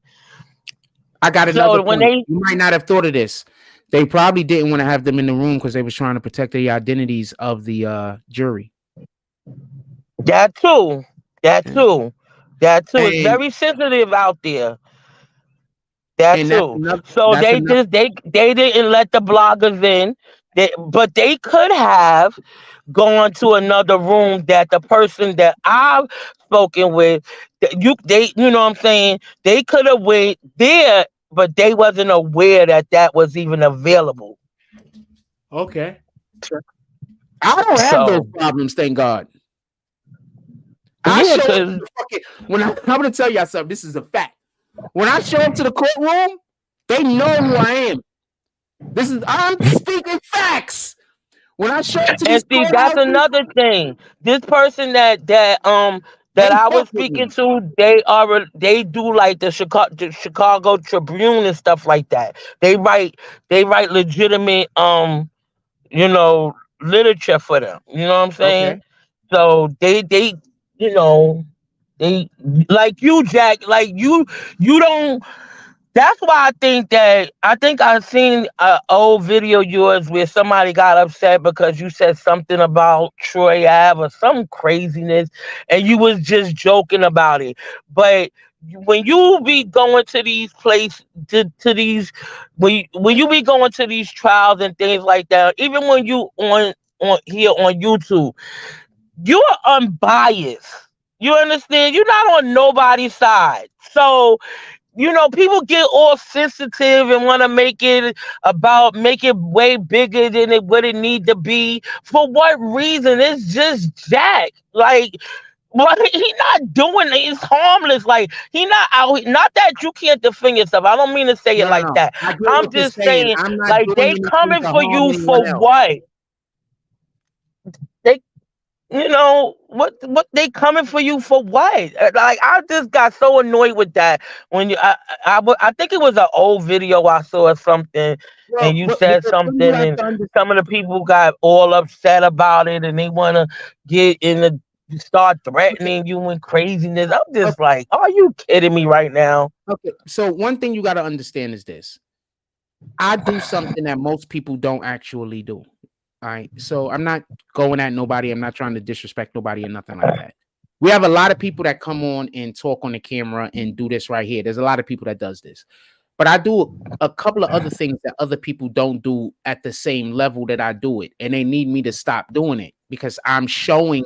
I got another So when point. they You might not have thought of this. They probably didn't want to have them in the room because they was trying to protect the identities of the jury. that too, that Yeah. too, that too, it's And very sensitive out there. That and that's too. enough. So That's they enough. just they didn't let the bloggers in. But they could have gone to another room that the person that I've spoken with, you know what I'm saying, they could have went there, but they wasn't aware that was even available. Okay. I don't have those So problems, thank God. I yeah, show up to cause the fucking I'm gonna tell y'all something. This is a fact. When I show up to the courtroom, they know who I am. I'm speaking facts. When I show up to and these see that's courthouses, another thing. This person that they I was fuck with speaking me. to, they do like the Chicago Tribune and stuff like that. They write legitimate you know literature for them. You know what I'm saying? Okay. So they you know they like you, Jack. Like you don't. That's why I think I've seen an old video of yours where somebody got upset because you said something about Troy Ave or some craziness, and you was just joking about it. But when you be going to these places, to these, when you be going to these trials and things like that, even when you on here on YouTube, you're unbiased. You understand? You're not on nobody's side. So people get all sensitive and want to make it way bigger than what it need to be. For what reason? It's just Jack. Like, what he not doing? It's harmless. Like, he not out. Not that you can't defend yourself. I don't mean to say it No, no, like no. that. I get I'm what you're just saying. saying, I'm not like, doing they anything coming to for harm you for anyone else. what? They what they coming for you for what? Like, I just got so annoyed with that when I think it was an old video I saw or something, Well, and you but said the thing you something, have and to understand. some of the people got all upset about it, and they want to get in the start threatening you and craziness. I'm just like, are you kidding me right now? Okay, so one thing you got to understand is this: I do something that most people don't actually do. All right, so I'm not going at nobody. I'm not trying to disrespect nobody or nothing like that. We have a lot of people that come on and talk on the camera and do this right here. There's a lot of people that does this, but I do a couple of other things that other people don't do at the same level that I do it, and they need me to stop doing it because I'm showing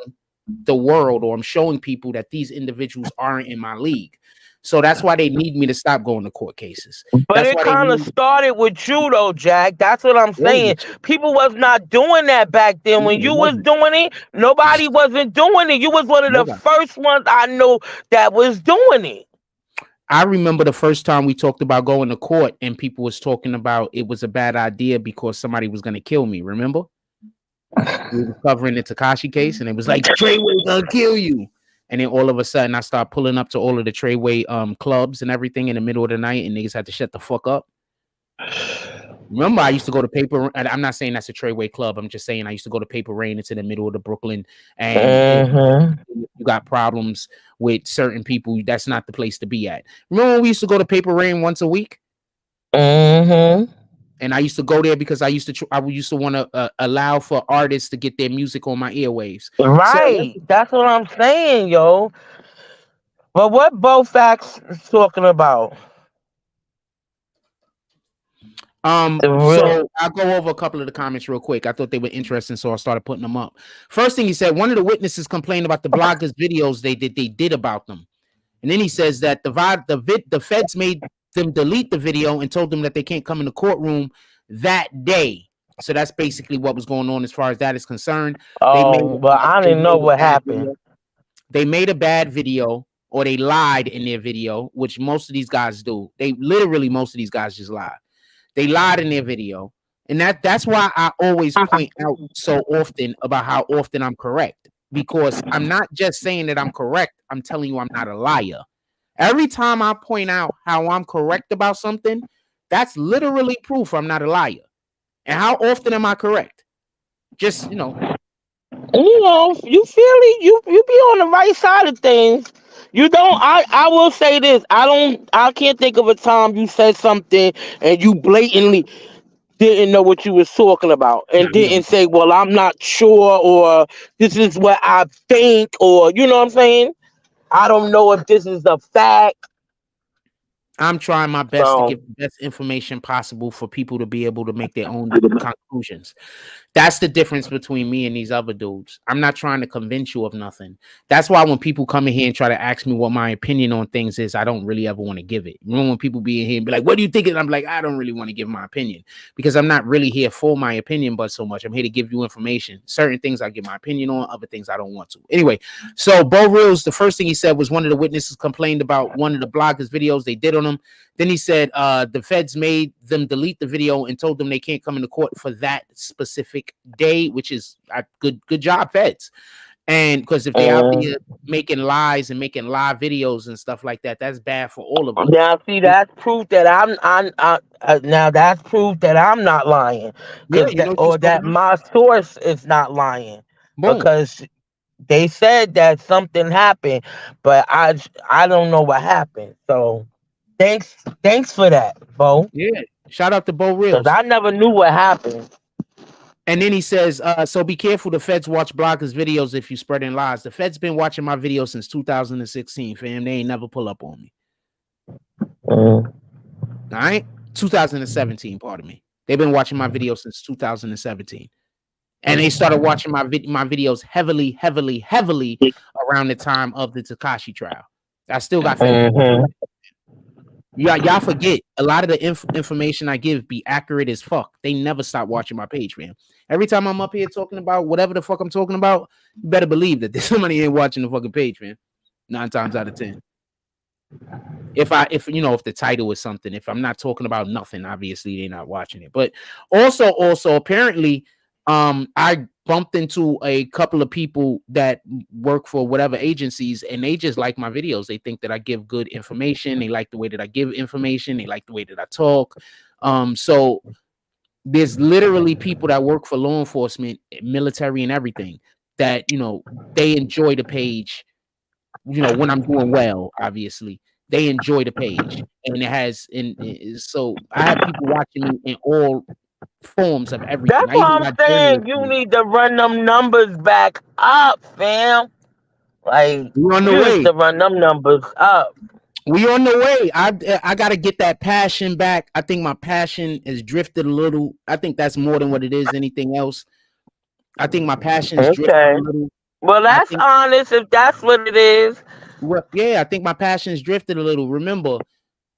the world or I'm showing people that these individuals aren't in my league. So that's why they need me to stop going to court cases. But That's it why they kind of need. started with you though, Jack. That's what I'm Oh, saying. People was not doing that back then. no, When it you was wasn't. doing it, nobody wasn't doing it. You was one of the Nobody. first ones I know that was doing it. I remember the first time we talked about going to court and people was talking about it was a bad idea because somebody was going to kill me. Remember? We were covering the Takashi case and it was like Treyway gonna kill you. And then all of a sudden I start pulling up to all of the Treyway clubs and everything in the middle of the night and niggas had to shut the fuck up. Remember, I used to go to Paper. And I'm not saying that's a Treyway club. I'm just saying I used to go to Paper Rain. It's in the middle of the Brooklyn, and if Mm-hmm. you got problems with certain people, that's not the place to be at. Remember when we used to go to Paper Rain once a week, Mm-hmm. and I used to go there because I used to want to allow for artists to get their music on my airwaves. So Right. That's what I'm saying, yo. But what both facts is talking about? The real. So I'll go over a couple of the comments real quick. I thought they were interesting, so I started putting them up. First thing he said, one of the witnesses complained about the bloggers' videos they did about them. And then he says that the feds made them delete the video and told them that they can't come in the courtroom that day. So that's basically what was going on as far as that is concerned. They made Oh, but I they didn't know made a what bad happened. video. They made a bad video or they lied in their video, which most of these guys do. They literally most of these guys just lie. They lied in their video. And that's why I always point out so often about how often I'm correct. Because I'm not just saying that I'm correct, I'm telling you I'm not a liar. Every time I point out how I'm correct about something, that's literally proof I'm not a liar. And how often am I correct? Just, You feel it. You be on the right side of things. You don't. I will say this. I don't. I can't think of a time you said something and you blatantly didn't know what you was talking about nah, and never. didn't say, "Well, I'm not sure," or "This is what I think," or you know what I'm saying. I don't know if this is a fact. I'm trying my best to So give the best information possible for people to be able to make their own conclusions. That's the difference between me and these other dudes. I'm not trying to convince you of nothing. That's why when people come in here and try to ask me what my opinion on things is, I don't really ever want to give it. Remember when people be in here and be like, what do you think? And I'm like, I don't really want to give my opinion because I'm not really here for my opinion, but so much. I'm here to give you information. Certain things I give my opinion on, other things I don't want to. Anyway, so Bo Reels, the first thing he said was one of the witnesses complained about one of the bloggers' videos they did on him. Then he said the feds made them delete the video and told them they can't come into court for that specific day, which is good job, feds. And because if they're out there making lies and making live videos and stuff like that, that's bad for all of us. now, see, that's proof that now that's proof that I'm not lying, Yeah, because you know that what you're or talking that about. my source is not lying, Boom. because they said that something happened, but I don't know what happened. So Thanks for that, Bo. Yeah. Shout out to Bo Because Reels. I never knew what happened. And then he says, so be careful. The feds watch bloggers' videos if you spreading lies. The feds been watching my videos since 2016, fam. They ain't never pull up on me. All right? 2017, pardon me. They've been watching my videos since 2017. And they started watching my videos heavily around the time of the Tekashi trial. I still got feds. Y'all forget a lot of the information I give be accurate as fuck. They never stop watching my page, man. Every time I'm up here talking about whatever the fuck I'm talking about, you better believe that there's somebody ain't watching the fucking page, man. 9 times out of 10. If the title is something, if I'm not talking about nothing, obviously they're not watching it. But also apparently, I bumped into a couple of people that work for whatever agencies, and they just like my videos. They think that I give good information. They like the way that I give information. They like the way that I talk. So there's literally people that work for law enforcement, military, and everything that, they enjoy the page. When I'm doing well, obviously they enjoy the page, and so I have people watching me in all forms of everything. That's what I'm saying. You need to run them numbers back up, fam. Like, we on the you way need to run them numbers up. We on the way. I got to get that passion back. I think my passion has drifted a little. I think that's more than what it is anything else. I think my passion has drifted a little. Well, that's honest if that's what it is. Well, yeah, I think my passion has drifted a little. Remember,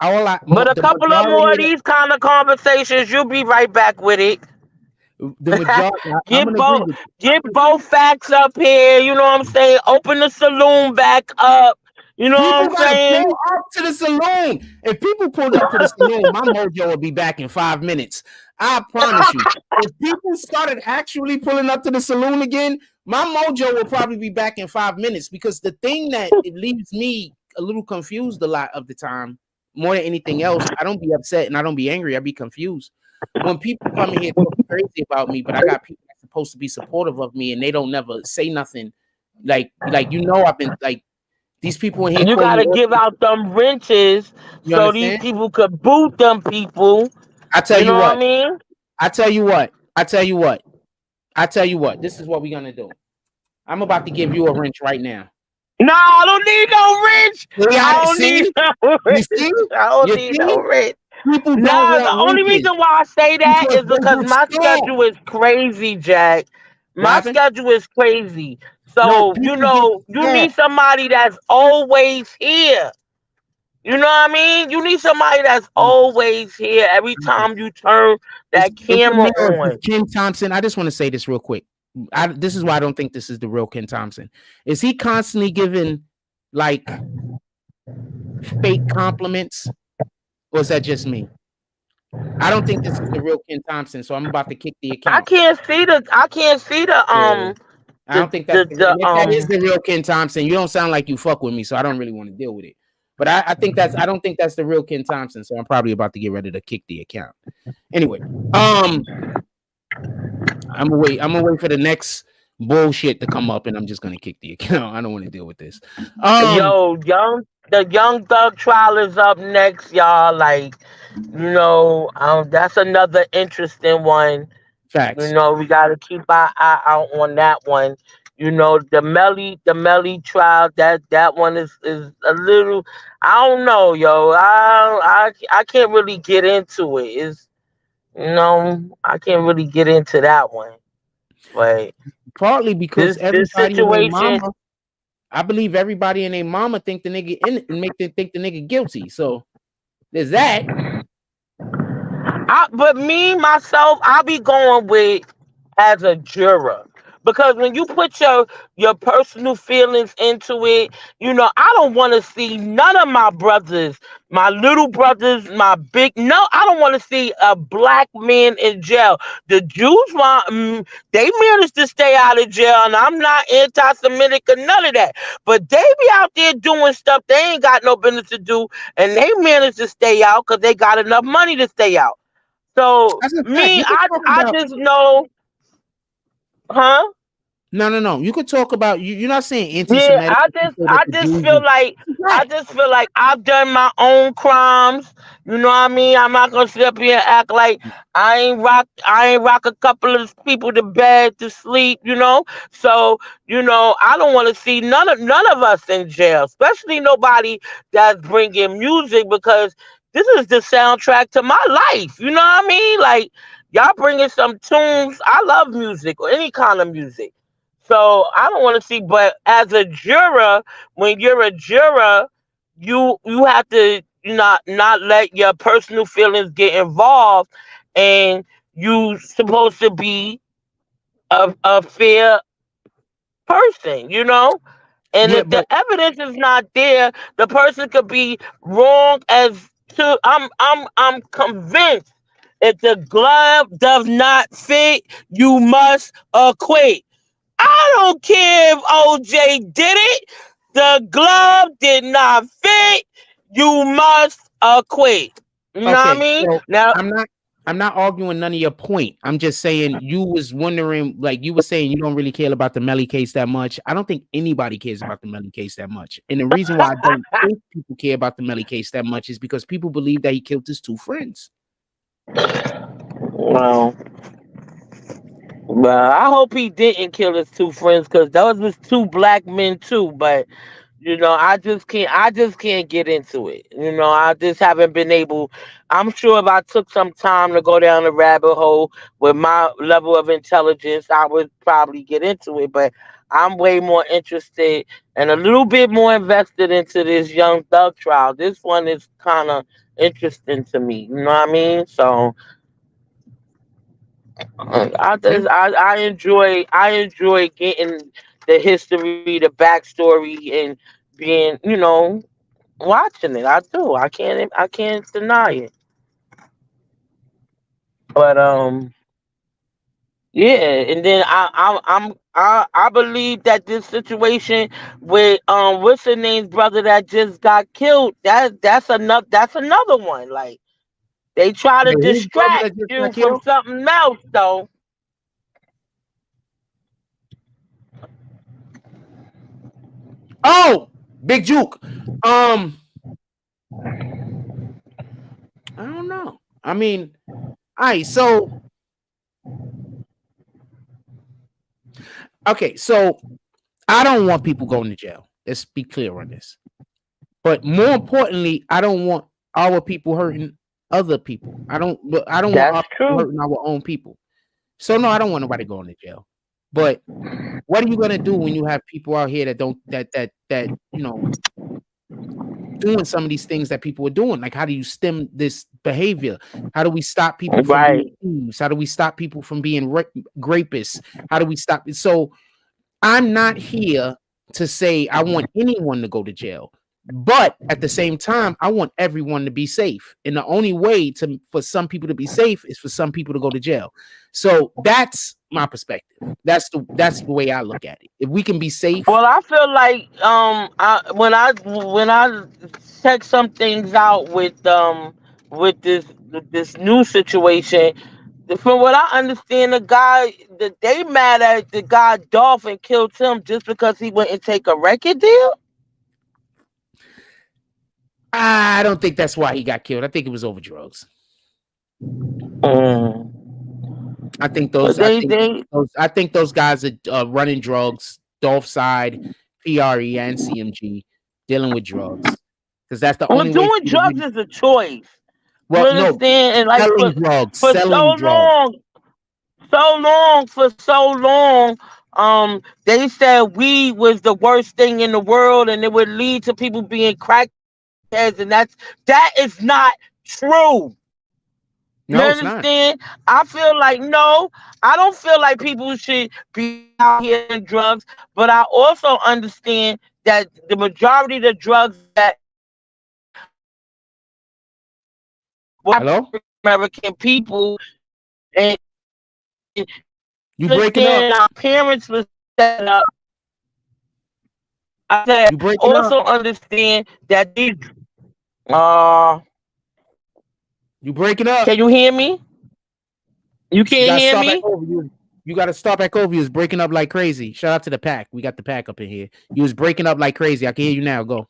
but a couple of more of these kind of conversations, you'll be right back with it. The majority, get both facts up here. You know what I'm saying? Open the saloon back up. You know what I'm saying? Pull up to the saloon. If people pulled up to the saloon, my mojo will be back in 5 minutes. I promise you. If people started actually pulling up to the saloon again, my mojo will probably be back in 5 minutes, because the thing that it leaves me a little confused a lot of the time, more than anything else, I don't be upset and I don't be angry. I be confused. When people come in here talking crazy about me, but I got people that's supposed to be supportive of me and they don't never say nothing. Like I've been like, these people in here. You gotta give out them wrenches so these people could boot them people. I tell you what. I mean? I tell you what. This is what we're gonna do. I'm about to give you a wrench right now. No, I don't need no wrench. I don't need no wrench. No, the only reason why I say that is because my schedule is crazy, Jack. My schedule is crazy. So, you need somebody that's always here. You know what I mean? You need somebody that's always here every time you turn that camera on. Ken Thompson, I just want to say this real quick. This is why I don't think this is the real Ken Thompson. Is he constantly giving like fake compliments, or is that just me? I don't think this is the real Ken Thompson, so I'm about to kick the account. I can't see the I don't think that is the real Ken Thompson. You don't sound like you fuck with me, so I don't really want to deal with it. But I don't think that's the real Ken Thompson, so I'm probably about to get ready to kick the account. Anyway, I'm gonna wait for the next bullshit to come up, and I'm just gonna kick the account. I don't want to deal with this. The Young Thug trial is up next, y'all. Like, that's another interesting one. Facts. We got to keep our eye out on that one. The Melly trial, that one is a little, I don't know, yo. I can't really get into it. I can't really get into that one. But partly because everybody in their mama, I believe everybody and their mama think the nigga make them think the nigga guilty. So there's that. But me, myself, I'll be going with as a juror. Because when you put your personal feelings into it, I don't want to see none of my brothers, my little brothers, I don't want to see a black man in jail. The Jews they managed to stay out of jail, and I'm not anti-Semitic or none of that. But they be out there doing stuff they ain't got no business to do, and they managed to stay out because they got enough money to stay out. So, me, I just know, huh? No. You could talk about you. You're not saying Yeah, anti-Semitic. I just feel like I've done my own crimes. You know what I mean? I'm not gonna sit up here and act like I ain't rock a couple of people to bed to sleep. So I don't want to see none of us in jail, especially nobody that's bringing music because this is the soundtrack to my life. You know what I mean? Like y'all bringing some tunes. I love music or any kind of music. So I don't want to see, but as a juror, when you're a juror, you have to not let your personal feelings get involved, and you supposed to be a fair person. And Yeah, if the but evidence is not there, the person could be wrong as to. I'm convinced if the glove does not fit, you must acquit. I don't care if OJ did it. The glove did not fit. You must acquit. You know what I okay. mean? So Now, I'm not. I'm not arguing none of your point. I'm just saying you was wondering, like you were saying, you don't really care about the Melly case that much. I don't think anybody cares about the Melly case that much. And the reason why I don't think people care about the Melly case that much is because people believe that he killed his two friends. well, I hope he didn't kill his two friends because those was two black men too. But I just can't get into it. I just haven't been able. I'm sure if I took some time to go down the rabbit hole with my level of intelligence, I would probably get into it. But I'm way more interested and a little bit more invested into this Young Thug trial. This one is kind of interesting to me. You know what I mean? So Yeah. I enjoy getting the history, the backstory, and being watching it. I do. I can't deny it. But yeah, and then I believe that this situation with what's her name's brother that just got killed, that's another one. Like they try to Wait, whose brother distract that just got you from killed? something else though. Oh, Big Juke. I don't know. I mean, all right. So okay, so I don't want people going to jail. Let's be clear on this. But more importantly, I don't want our people hurting other people. I don't want That's our people true. hurting our own people. So no, I don't want nobody going to jail. But what are you gonna do when you have people out here that don't that doing some of these things that people are doing? Like, how do you stem this behavior? How do we stop people from being Right. thieves? How do we stop people from being rapists? How do we stop it? So I'm not here to say I want anyone to go to jail, but at the same time, I want everyone to be safe. And the only way for some people to be safe is for some people to go to jail. So that's my perspective. That's the way I look at it. If we can be safe, Well, I feel like when I check some things out with this new situation, from what I understand, the guy that they mad at the guy Dolphin killed him just because he went and take a record deal. I don't think that's why he got killed. I think it was over drugs. Mm. I think But those. I they think they those. I think those guys are running drugs. Dolph side, PRE, and CMG dealing with drugs because that's the well, only way for doing you to drugs really. is a choice. You Well, no, understand? And like selling drugs, for selling drugs. so long, they said weed was the worst thing in the world, and it would lead to people being crackheads, and that is not true. You No, it's not. understand? I feel like no, I don't feel like people should be out here selling drugs, but I also understand that the majority of the drugs that were Hello, American people, and you breaking up? understand our parents were set up. I said You breaking up? also understand that these uh You breaking up? can you hear me? You You can't gotta hear start back me? over. You got to stop back over. You was breaking up like crazy. Shout out to the pack. We got the pack up in here. You was breaking up like crazy. I can hear you now. Go.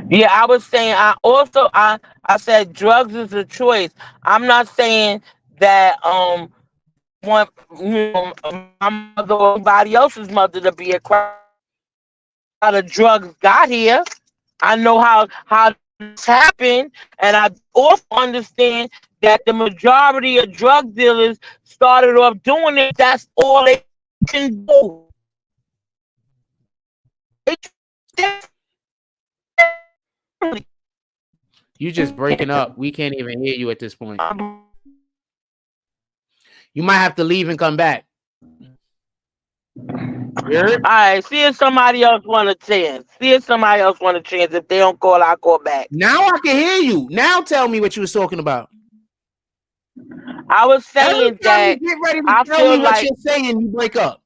Yeah, I was saying. I said drugs is a choice. I'm not saying that I want my mother or anybody else's mother to be a crime. How the drugs got here. I know how this happened, and I also understand that the majority of drug dealers started off doing it. That's all they can do. You just breaking up. We can't even hear you at this point. You might have to leave and come back. All right, see if somebody else want a chance. If they don't call, I'll call back. Now I can hear you. Now tell me what you was talking about. I was saying that you get ready to tell me what you're saying, you break up.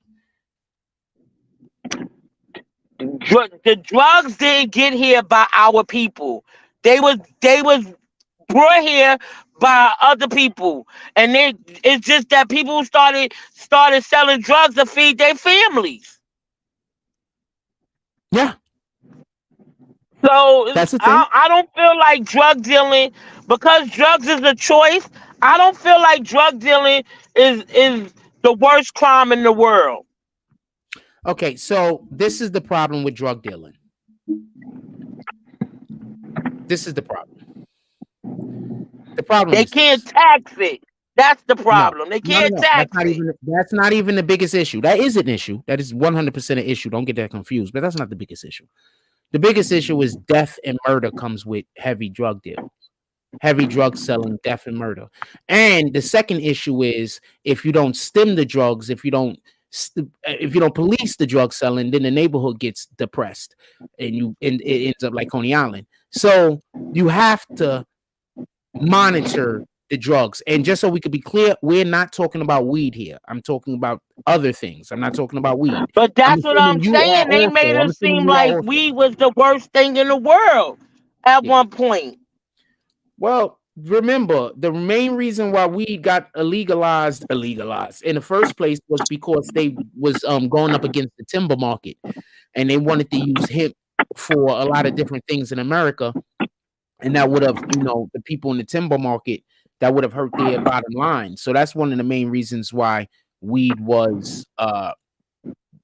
The drugs didn't get here by our people. They was brought here by other people, and it's just that people started selling drugs to feed their families. Yeah. So that's the thing. I don't feel like drug dealing, because drugs is a choice. I don't feel like drug dealing is the worst crime in the world. Okay, so this is the problem with drug dealing. This is the problem. The problem they is can't tax it. That's the problem. No, they can't tax it. That's not even the biggest issue. That is an issue. That is 100% an issue. Don't get that confused. But that's not the biggest issue. The biggest issue is death and murder comes with heavy drug deals. Heavy drug selling, death and murder. And the second issue is if you don't stem the drugs, if you don't police the drug selling, then the neighborhood gets depressed and it ends up like Coney Island. So you have to monitor the drugs. And just so we could be clear, we're not talking about weed here. I'm talking about other things. I'm not talking about weed. But that's what I'm saying. They made it seem like weed was the worst thing in the world at one point. Well, remember, the main reason why weed got illegalized in the first place was because they was going up against the timber market, and they wanted to use hemp for a lot of different things in America, and that would have, the people in the timber market, that would have hurt their bottom line. So that's one of the main reasons why weed was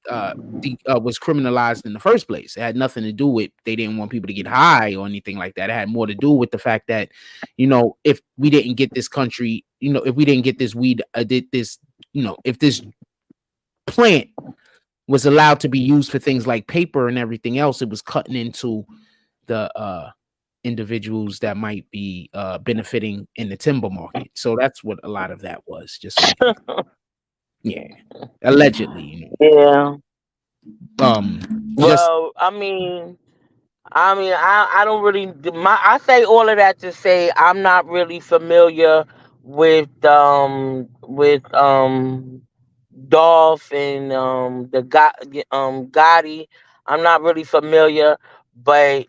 criminalized in the first place. It had nothing to do with they didn't want people to get high or anything like that. It had more to do with the fact that, if we didn't get this country, if we didn't get this weed, if this plant was allowed to be used for things like paper and everything else, it was cutting into the individuals that might be benefiting in the timber market. So that's what a lot of that was. Just yeah, allegedly. Yeah. Well, I don't really. I say all of that to say I'm not really familiar with Dolph and Gotti. I'm not really familiar, but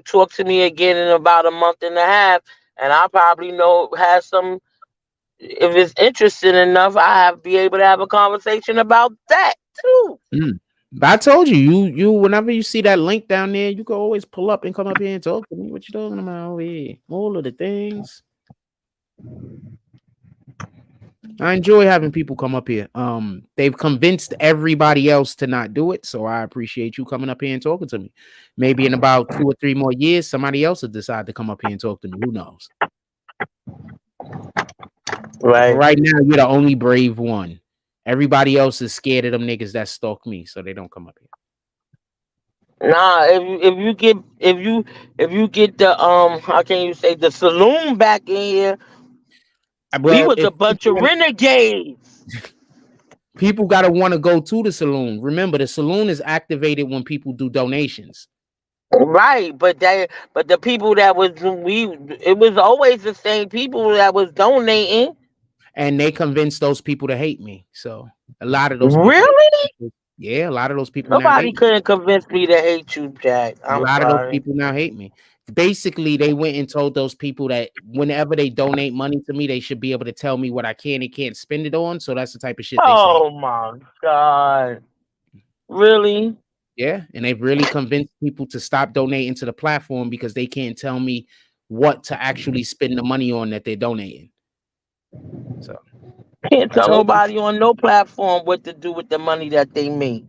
talk to me again in about a month and a half, and I'll probably have some. If it's interesting enough, be able to have a conversation about that too. I told you, whenever you see that link down there, you can always pull up and come up here and talk to me. What you talking about over here? All of the things. I enjoy having people come up here. They've convinced everybody else to not do it, so I appreciate you coming up here and talking to me. Maybe in about 2 or 3 more years, somebody else will decide to come up here and talk to me. Who knows? Right now, you're the only brave one. Everybody else is scared of them niggas that stalk me, so they don't come up here. Nah, if you get the how can you say, the saloon back in here, we was a bunch of renegades. People gotta want to go to the saloon. Remember, the saloon is activated when people do donations. Right, but the people that it was always the same people that was donating. And they convinced those people to hate me. So a lot of those really, a lot of those people. Nobody couldn't convince me to hate you, Jack. A lot of those people now hate me. basically they went and told those people that whenever they donate money to me, they should be able to tell me what I can and can't spend it on. So that's the type of shit they say. Oh my God. Really? Yeah. And they've really convinced people to stop donating to the platform because they can't tell me what to actually spend the money on that they're donating. So Can't I tell told you. nobody on no platform what to do with the money that they make.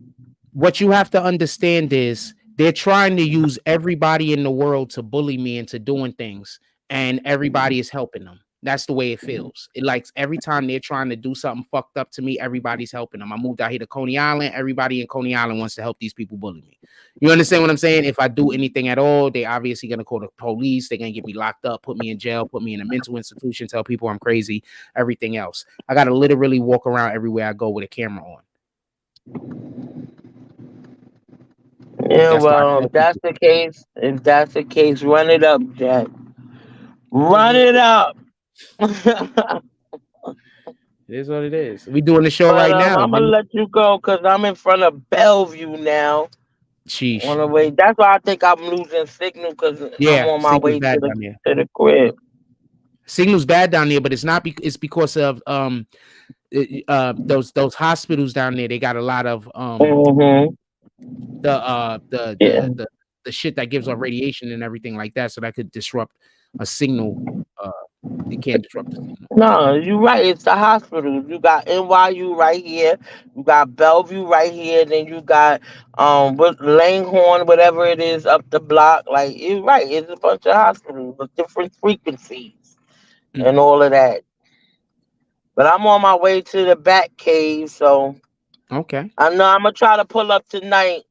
What you have to understand is they're trying to use everybody in the world to bully me into doing things, and everybody is helping them. That's the way it feels. It likes every time they're trying to do something fucked up to me, everybody's helping them. I moved out here to Coney Island. Everybody in Coney Island wants to help these people bully me. You understand what I'm saying? If I do anything at all, they obviously gonna call the police. They're gonna get me locked up, put me in jail, put me in a mental institution, tell people I'm crazy, everything else. I gotta literally walk around everywhere I go with a camera on. Yeah, That's why I well, tell people. if that's the case, run it up, Jack. Run it up. But It is what it is. We doing the show right now. I'm gonna let you go because I'm in front of Bellevue now. Sheesh. On the way, that's why I think I'm losing signal because I'm Yeah, on my signal's way bad down there. to the crib. Signal's bad down there, but it's not. It's because of those hospitals down there. They got a lot of Mm-hmm. the Yeah. the shit that gives off radiation and everything like that. So that could disrupt a signal. It can't disrupt the signal. No, you're right. It's the hospitals. You got NYU right here. You got Bellevue right here. Then you got what Langhorne, whatever it is, up the block. Like you're right. It's a bunch of hospitals with different frequencies and all of that. But I'm on my way to the Bat Cave, so Okay. I know I'm gonna try to pull up tonight.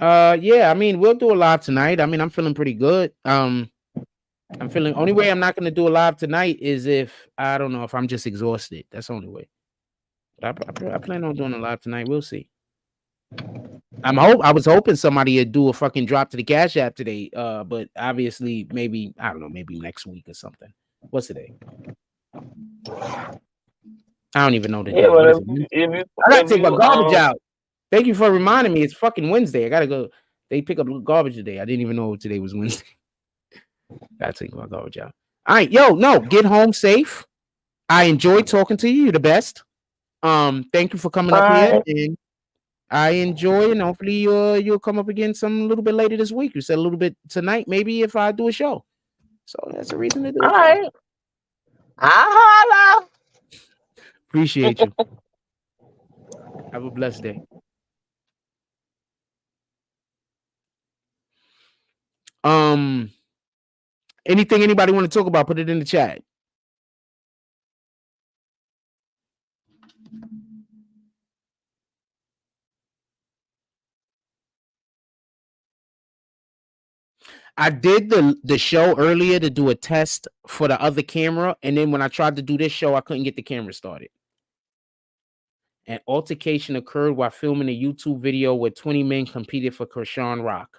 Yeah. I mean, we'll do a live tonight. I mean, I'm feeling pretty good. I'm feeling. Only way I'm not going to do a live tonight is if I don't know if I'm just exhausted. That's the only way. But I plan on doing a live tonight. We'll see. I was hoping somebody would do a fucking drop to the Cash App today. But obviously, maybe I don't know, maybe next week or something. What's today? I don't even know the Yeah, day. What but is it? I gotta take my garbage out. Thank you for reminding me. It's fucking Wednesday. I gotta go. They pick up garbage today. I didn't even know today was Wednesday. Gotta take my garbage out. All right, yo, no, get home safe. I enjoyed talking to you. You're the best. Thank you for coming up here, and I enjoy, and hopefully you'll come up again some a little bit later this week. You said a little bit tonight, maybe if I do a show. So that's a reason to do it. All right. Holla. Appreciate you. Have a blessed day. Anything anybody want to talk about? Put it in the chat. I did the show earlier to do a test for the other camera, and then when I tried to do this show, I couldn't get the camera started. An altercation occurred while filming a YouTube video where 20 men competed for Krishan Rock.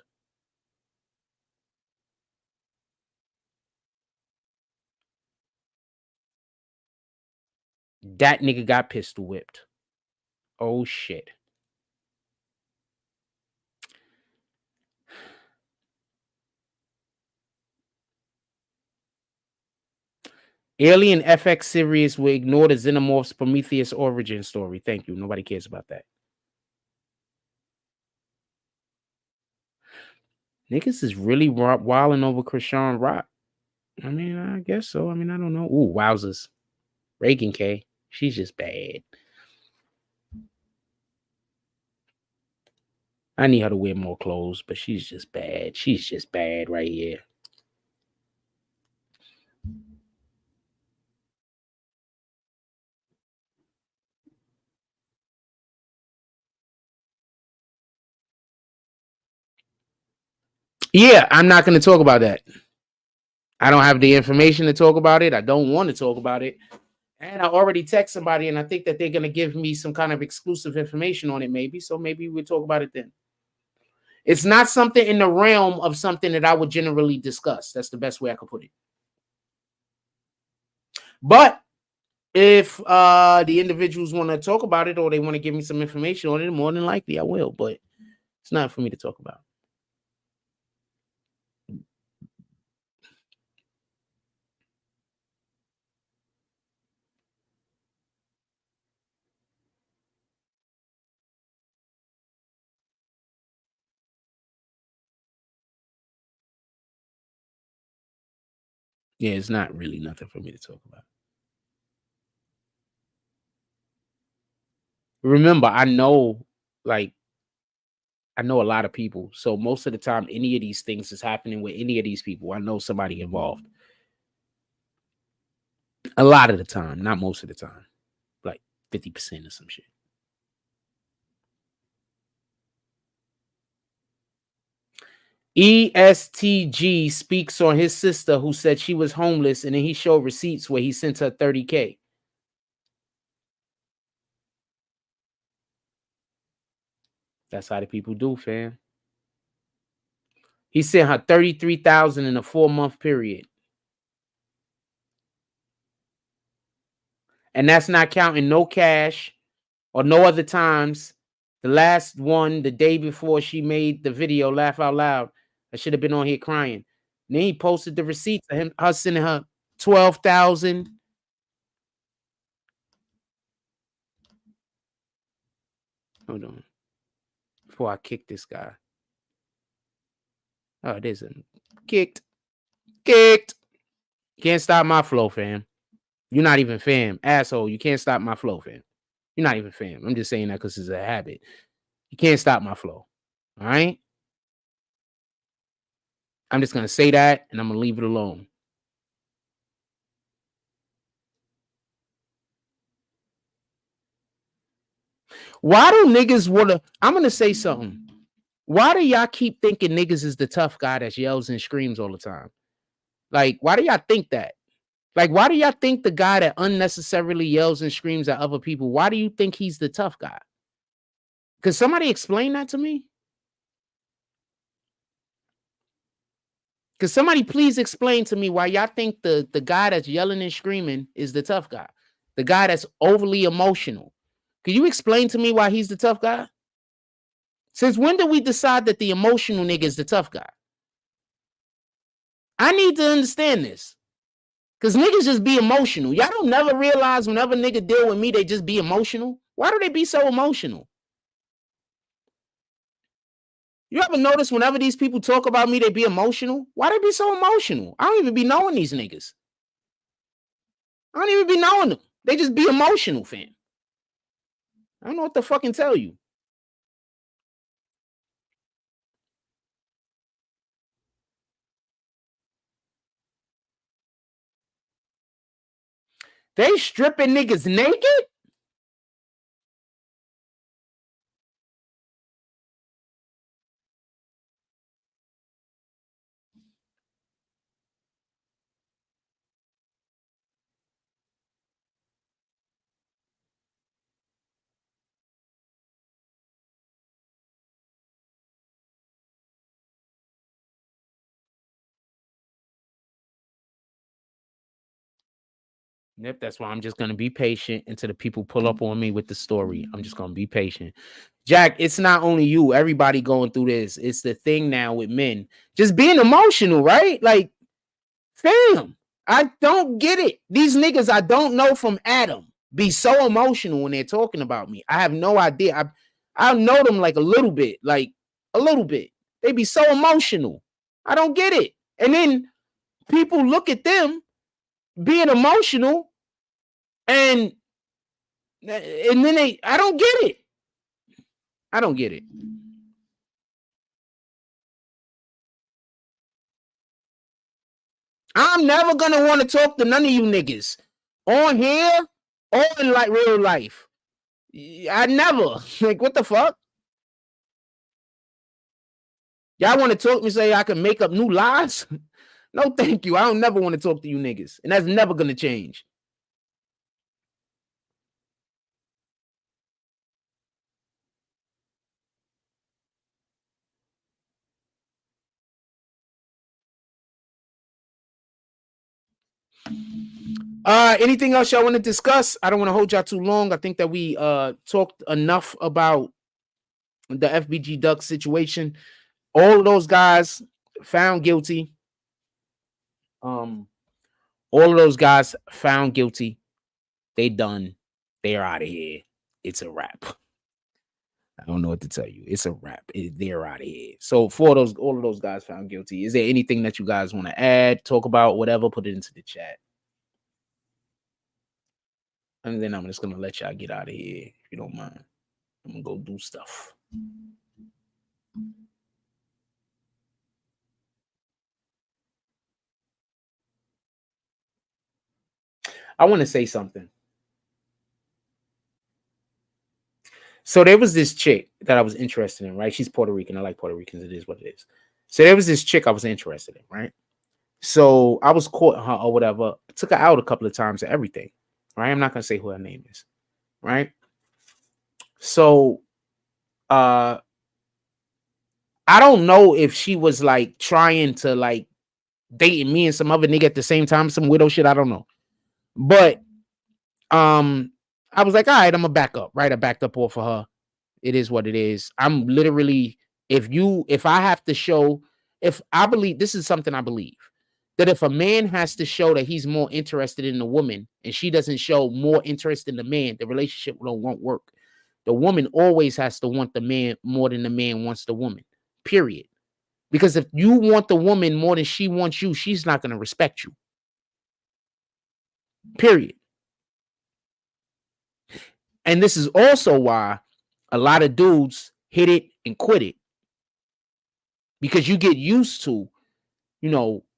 That nigga got pistol whipped. Oh shit. Alien FX series will ignore the Xenomorph's Prometheus origin story. Thank you. Nobody cares about that. Niggas is really wilding over Krishan Rock. I mean, I guess so. I mean, I don't know. Ooh, wowzers. Reagan K. She's just bad. I need her to wear more clothes, but she's just bad. She's just bad right here. Yeah, I'm not going to talk about that. I don't have the information to talk about it. I don't want to talk about it. And I already text somebody, and I think that they're going to give me some kind of exclusive information on it, maybe. So maybe we'll talk about it then. It's not something in the realm of something that I would generally discuss. That's the best way I could put it. But if the individuals want to talk about it or they want to give me some information on it, more than likely I will. But it's not for me to talk about. Yeah, it's not really nothing for me to talk about. Remember, I know a lot of people. So most of the time, any of these things is happening with any of these people, I know somebody involved. A lot of the time, not most of the time, like 50% or some shit. ESTG speaks on his sister who said she was homeless, and then he showed receipts where he sent her $30K. That's how the people do, fam. He sent her $33,000 in a 4-month period. And that's not counting no cash or no other times. The last one, the day before she made the video, Laugh Out Loud, I should have been on here crying. And then he posted the receipts of her sending her $12,000. Hold on. Before I kick this guy. Oh, there's a kicked. Can't stop my flow, fam. You're not even fam. Asshole, you can't stop my flow, fam. You're not even fam. I'm just saying that because it's a habit. You can't stop my flow. All right? I'm just going to say that and I'm going to leave it alone. Why do niggas want to? I'm going to say something. Why do y'all keep thinking niggas is the tough guy that yells and screams all the time? Like, why do y'all think that? Like, why do y'all think the guy that unnecessarily yells and screams at other people, why do you think he's the tough guy? Could somebody explain that to me? Could somebody please explain to me why y'all think the guy that's yelling and screaming is the tough guy? The guy that's overly emotional. Can you explain to me why he's the tough guy? Since when did we decide that the emotional nigga is the tough guy? I need to understand this. Because niggas just be emotional. Y'all don't never realize whenever nigga deal with me, they just be emotional. Why do they be so emotional? You ever notice whenever these people talk about me, they be emotional? Why they be so emotional? I don't even be knowing these niggas. I don't even be knowing them. They just be emotional, fam. I don't know what to fucking tell you. They stripping niggas naked? Yep, that's why I'm just going to be patient until the people pull up on me with the story. I'm just going to be patient. Jack, it's not only you. Everybody going through this. It's the thing now with men. Just being emotional, right? Like, fam, I don't get it. These niggas I don't know from Adam be so emotional when they're talking about me. I have no idea. I know them like a little bit. They be so emotional. I don't get it. And then people look at them being emotional and then I don't get it. I don't get it. I'm never gonna want to talk to none of you niggas on here or in like real life. I never. Like, what the fuck? Y'all want to talk to me, say I can make up new lies? No, thank you. I don't never want to talk to you niggas. And that's never gonna change. Anything else y'all want to discuss? I don't want to hold y'all too long. I think that we talked enough about the FBG Duck situation. All of those guys found guilty. All of those guys found guilty. They done. They're out of here. It's a wrap. I don't know what to tell you. It's a wrap. They're out of here. So for all of those guys found guilty, is there anything that you guys want to add, talk about, whatever? Put it into the chat. And then I'm just gonna let y'all get out of here if you don't mind. I'm gonna go do stuff. I want to say something. So there was this chick that I was interested in, right? She's Puerto Rican. I like Puerto Ricans. It is what it is. So there was this chick I was interested in, right? So I was caught her or whatever. Took her out a couple of times and everything, right? I'm not gonna say who her name is, right? So I don't know if she was like trying to like dating me and some other nigga at the same time, some widow shit. I don't know. But I was like, all right, I'm gonna back up, right? I backed up off of her. It is what it is. I'm literally, if I have to show, if I believe, this is something I believe, that if a man has to show that he's more interested in the woman and she doesn't show more interest in the man, the relationship won't work. The woman always has to want the man more than the man wants the woman, period. Because if you want the woman more than she wants you, she's not going to respect you, period. And this is also why a lot of dudes hit it and quit it. Because you get used to,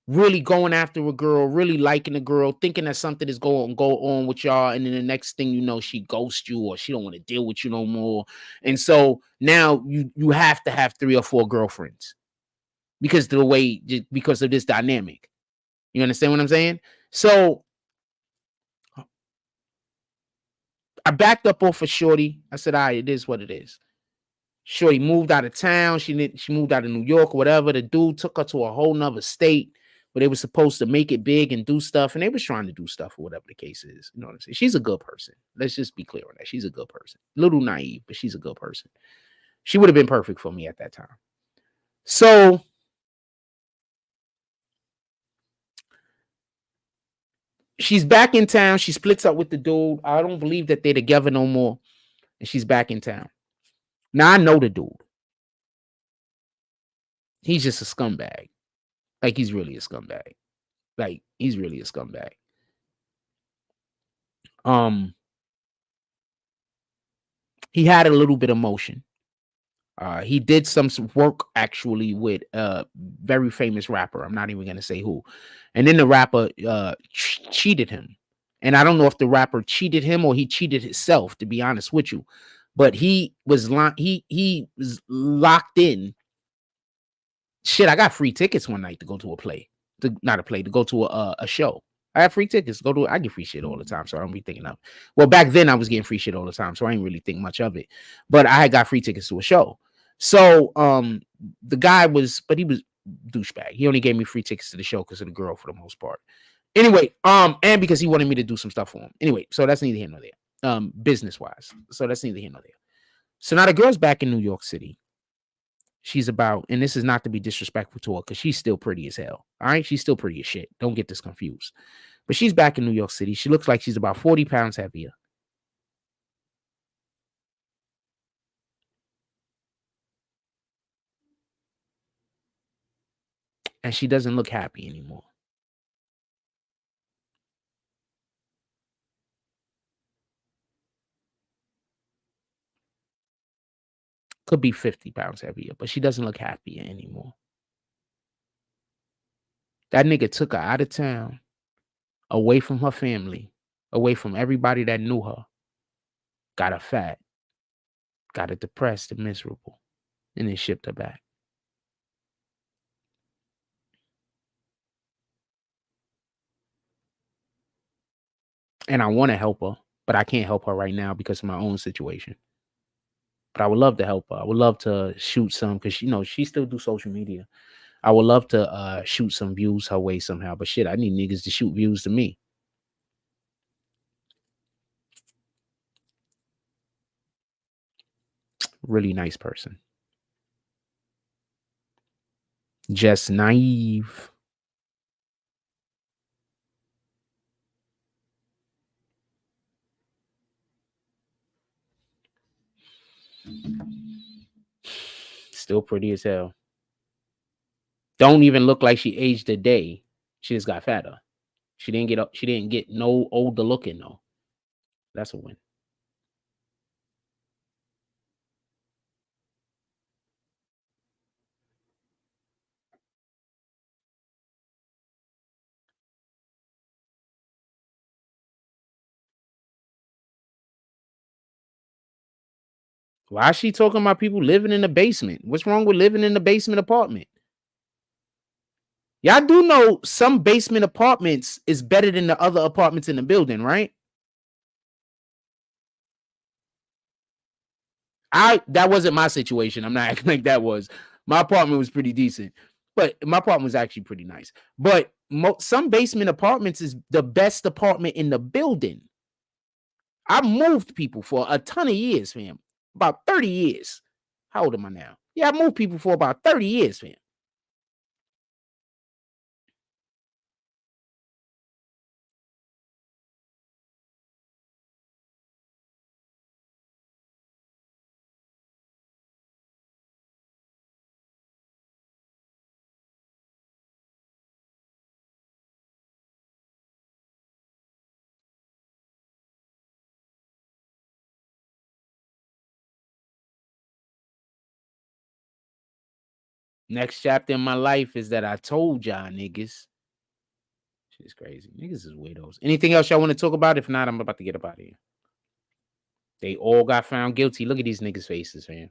really going after a girl, really liking a girl, thinking that something is going to go on with y'all. And then the next thing you know, she ghosts you or she don't want to deal with you no more. And so now you have to have 3 or 4 girlfriends because of this dynamic. You understand what I'm saying? So I backed up off of Shorty. I said, all right, it is what it is. Shorty moved out of town. She moved out of New York or whatever. The dude took her to a whole nother state where they were supposed to make it big and do stuff. And they was trying to do stuff or whatever the case is. You know what I'm saying? She's a good person. Let's just be clear on that. She's a good person. A little naive, but she's a good person. She would have been perfect for me at that time. So she's back in town. She splits up with the dude. I don't believe that they're together no more. And she's back in town. Now I know the dude. He's just a scumbag. Like he's really a scumbag. Like he's really a scumbag. He had a little bit of motion. He did some work actually with a very famous rapper. I'm not even going to say who. And then the rapper cheated him. And I don't know if the rapper cheated him or he cheated himself, to be honest with you. But he was he was locked in. Shit, I got free tickets one night to go to a play. To go to a show. I have free tickets. I get free shit all the time, so I don't be thinking of. Well, back then I was getting free shit all the time, so I didn't really think much of it. But I had got free tickets to a show. So the guy was, but he was douchebag. He only gave me free tickets to the show because of the girl for the most part. Anyway, and because he wanted me to do some stuff for him. Anyway, so that's neither here nor there. Business wise. So that's neither here nor there. So now the girl's back in New York City. She's about, and this is not to be disrespectful to her because she's still pretty as hell. All right. She's still pretty as shit. Don't get this confused. But she's back in New York City. She looks like she's about 40 pounds heavier. And she doesn't look happy anymore. Could be 50 pounds heavier, but she doesn't look happy anymore. That nigga took her out of town, away from her family, away from everybody that knew her. Got her fat, got her depressed and miserable, and then shipped her back. And I want to help her, but I can't help her right now because of my own situation. But I would love to help her. I would love to shoot some because she still do social media. I would love to shoot some views her way somehow. But shit, I need niggas to shoot views to me. Really nice person. Just naive. Still pretty as hell. Don't even look like she aged a day. She just got fatter. She didn't get no older looking though. That's a win. Why is she talking about people living in the basement? What's wrong with living in the basement apartment? Y'all do know some basement apartments is better than the other apartments in the building, right? That wasn't my situation. I'm not acting like that was. My apartment was pretty decent, but my apartment was actually pretty nice. But some basement apartments is the best apartment in the building. I moved people for a ton of years, fam. About 30 years. How old am I now? Yeah, I moved people for about 30 years, fam. Next chapter in my life is that I told y'all niggas. Shit's crazy. Niggas is weirdos. Anything else y'all want to talk about? If not, I'm about to get up out of here. They all got found guilty. Look at these niggas' faces, man.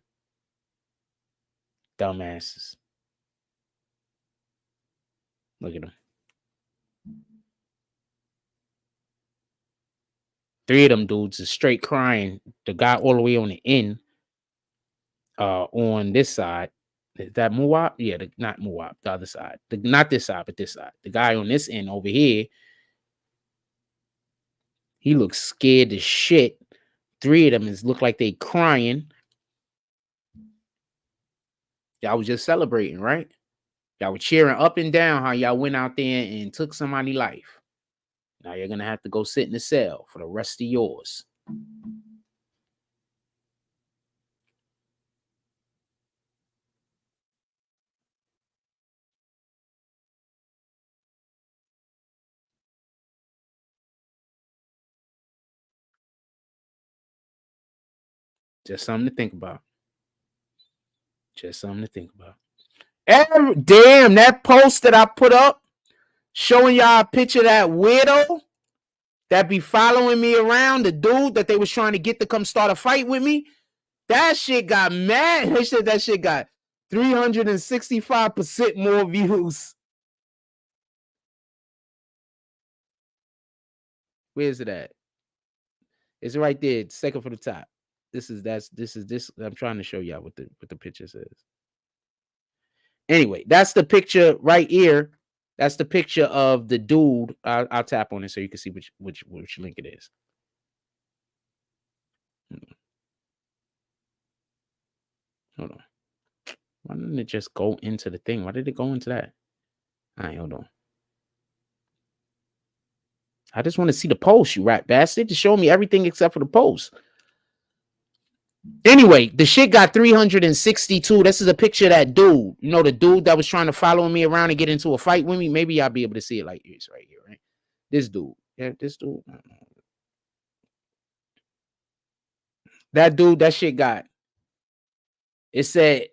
Dumbasses. Look at them. 3 of them dudes is straight crying. The guy all the way on the end, on this side. Is that Muwap? Yeah, not Muwap, the other side. Not this side, but this side. The guy on this end over here, he looks scared as shit. 3 of them look like they crying. Y'all was just celebrating, right? Y'all were cheering up and down how y'all went out there and took somebody's life. Now you're going to have to go sit in the cell for the rest of yours. Just something to think about. Just something to think about. Damn, that post that I put up showing y'all a picture of that widow that be following me around, the dude that they was trying to get to come start a fight with me, that shit got mad. They said that shit got 365% more views. Where's it at? It's right there, second from the top. This. I'm trying to show y'all what the picture says. Anyway, that's the picture right here. That's the picture of the dude. I'll tap on it so you can see which link it is. Hold on. Why didn't it just go into the thing? Why did it go into that? All right, hold on. I just want to see the post, you rat bastard. Just show me everything except for the post. Anyway, the shit got 362. This is a picture of that dude. You know, the dude that was trying to follow me around and get into a fight with me. Maybe y'all be able to see it like this right here, right? This dude. Yeah, this dude. That dude, that shit got. It said,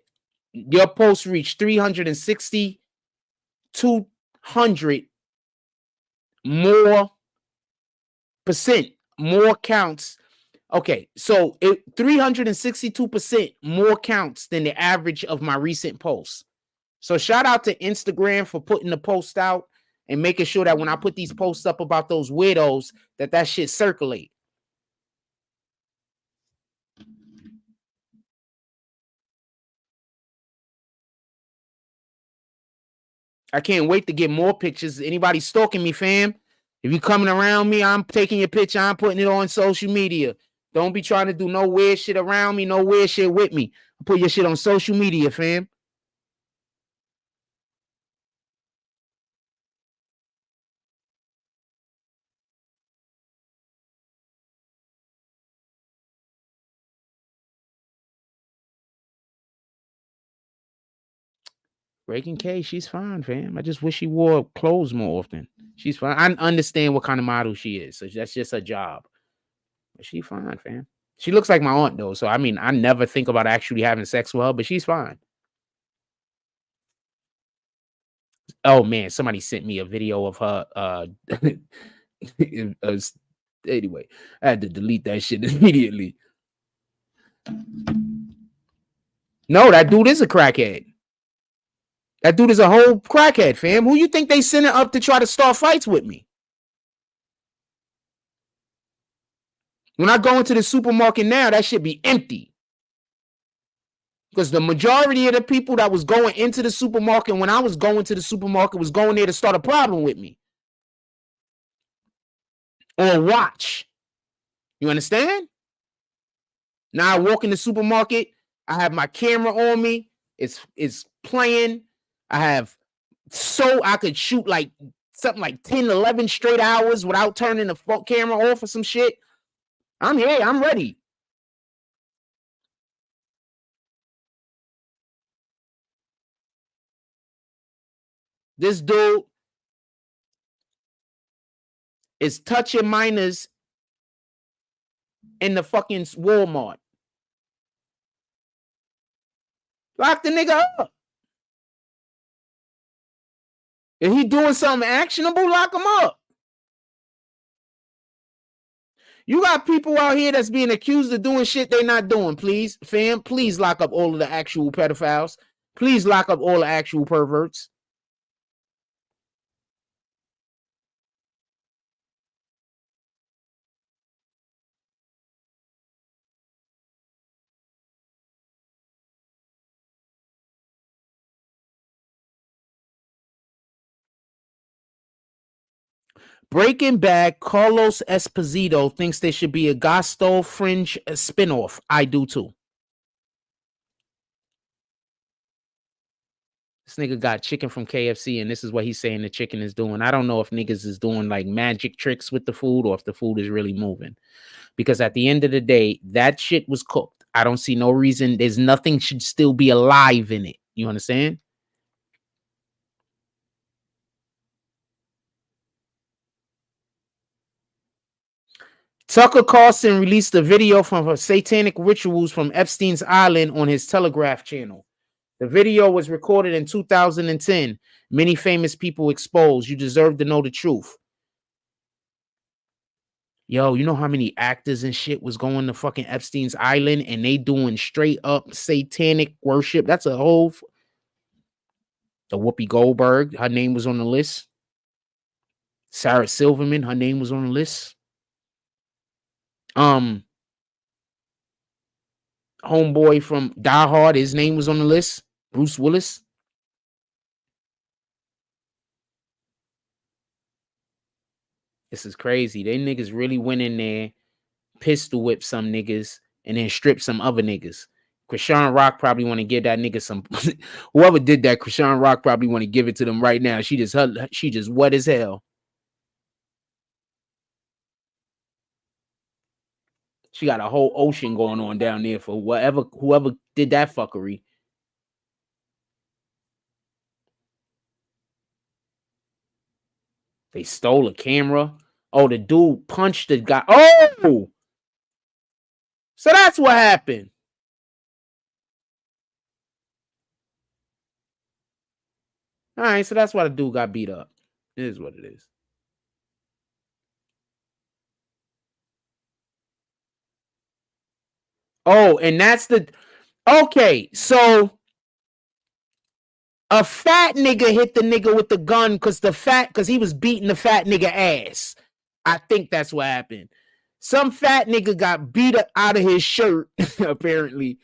your post reached 36200 more percent, more counts. Okay, so 362% more counts than the average of my recent posts. So shout out to Instagram for putting the post out and making sure that when I put these posts up about those widows, that shit circulate. I can't wait to get more pictures. Anybody stalking me, fam? If you coming around me, I'm taking your picture. I'm putting it on social media. Don't be trying to do no weird shit around me, no weird shit with me. Put your shit on social media, fam. Breaking K, she's fine, fam. I just wish she wore clothes more often. She's fine. I understand what kind of model she is, so that's just her job. But she fine, fam. She looks like my aunt though, so I mean, I never think about actually having sex with her, but she's fine. Oh man, somebody sent me a video of her. Anyway, I had to delete that shit immediately. No, that dude is a crackhead. That dude is a whole crackhead, fam. Who you think they sent it up to try to start fights with me? When I go into the supermarket now, that should be empty. Because the majority of the people that was going into the supermarket when I was going to the supermarket was going there to start a problem with me. Or watch. You understand? Now I walk in the supermarket, I have my camera on me, it's playing. I have so I could shoot like something like 10, 11 straight hours without turning the camera off or some shit. I'm here, I'm ready. This dude is touching minors in the fucking Walmart. Lock the nigga up. If he doing something actionable, lock him up. You got people out here that's being accused of doing shit they not doing. Please, fam, please lock up all of the actual pedophiles. Please lock up all the actual perverts. Breaking Bad, Carlos Esposito thinks there should be a Gasto Fringe spinoff. I do too. This nigga got chicken from KFC, and this is what he's saying the chicken is doing. I don't know if niggas is doing like magic tricks with the food or if the food is really moving. Because at the end of the day, that shit was cooked. I don't see no reason. There's nothing should still be alive in it. You understand? Tucker Carlson released a video from her satanic rituals from Epstein's Island on his Telegraph channel. The video was recorded in 2010. Many famous people exposed. You deserve to know the truth. Yo, you know how many actors and shit was going to fucking Epstein's Island and they doing straight up satanic worship? That's a whole. The Whoopi Goldberg, her name was on the list. Sarah Silverman, her name was on the list. Homeboy from Die Hard, his name was on the list. Bruce Willis. This is crazy. They niggas really went in there, pistol whipped some niggas, and then stripped some other niggas. Krishan Rock probably want to give that nigga some. Whoever did that, Krishan Rock probably want to give it to them right now. She just wet as hell. She got a whole ocean going on down there for whoever did that fuckery. They stole a camera. Oh, the dude punched the guy. Oh! So that's what happened. All right, so that's why the dude got beat up. It is what it is. Oh, and that's the... Okay, so a fat nigga hit the nigga with the gun because he was beating the fat nigga ass. I think that's what happened. Some fat nigga got beat out of his shirt, apparently.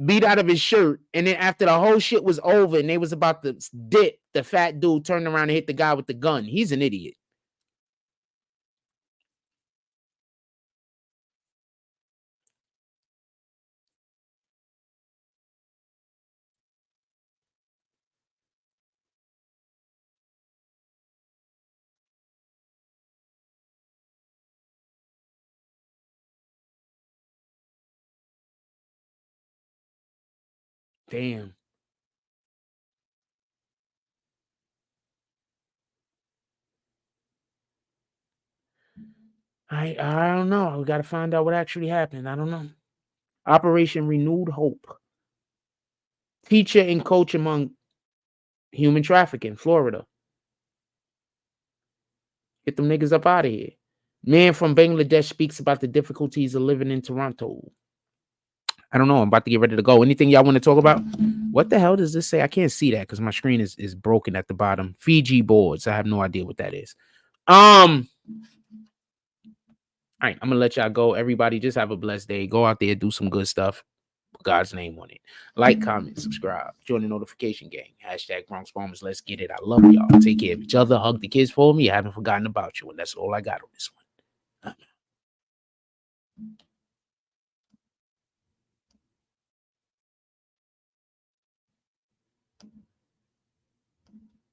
Beat out of his shirt. And then after the whole shit was over and they was about to dip, the fat dude turned around and hit the guy with the gun. He's an idiot. Damn. I don't know. We got to find out what actually happened. I don't know. Operation Renewed Hope. Teacher and coach among human trafficking, Florida. Get them niggas up out of here. Man from Bangladesh speaks about the difficulties of living in Toronto. I don't know. I'm about to get ready to go. Anything y'all want to talk about? What the hell does this say? I can't see that because my screen is broken at the bottom. Fiji boards. I have no idea what that is. All right, I'm gonna let y'all go. Everybody, just have a blessed day. Go out there, do some good stuff. Put God's name on it. Like, comment, subscribe, join the notification gang. Hashtag Bronx Bombers. Let's get it. I love y'all. Take care of each other. Hug the kids for me. I haven't forgotten about you, and that's all I got on this one.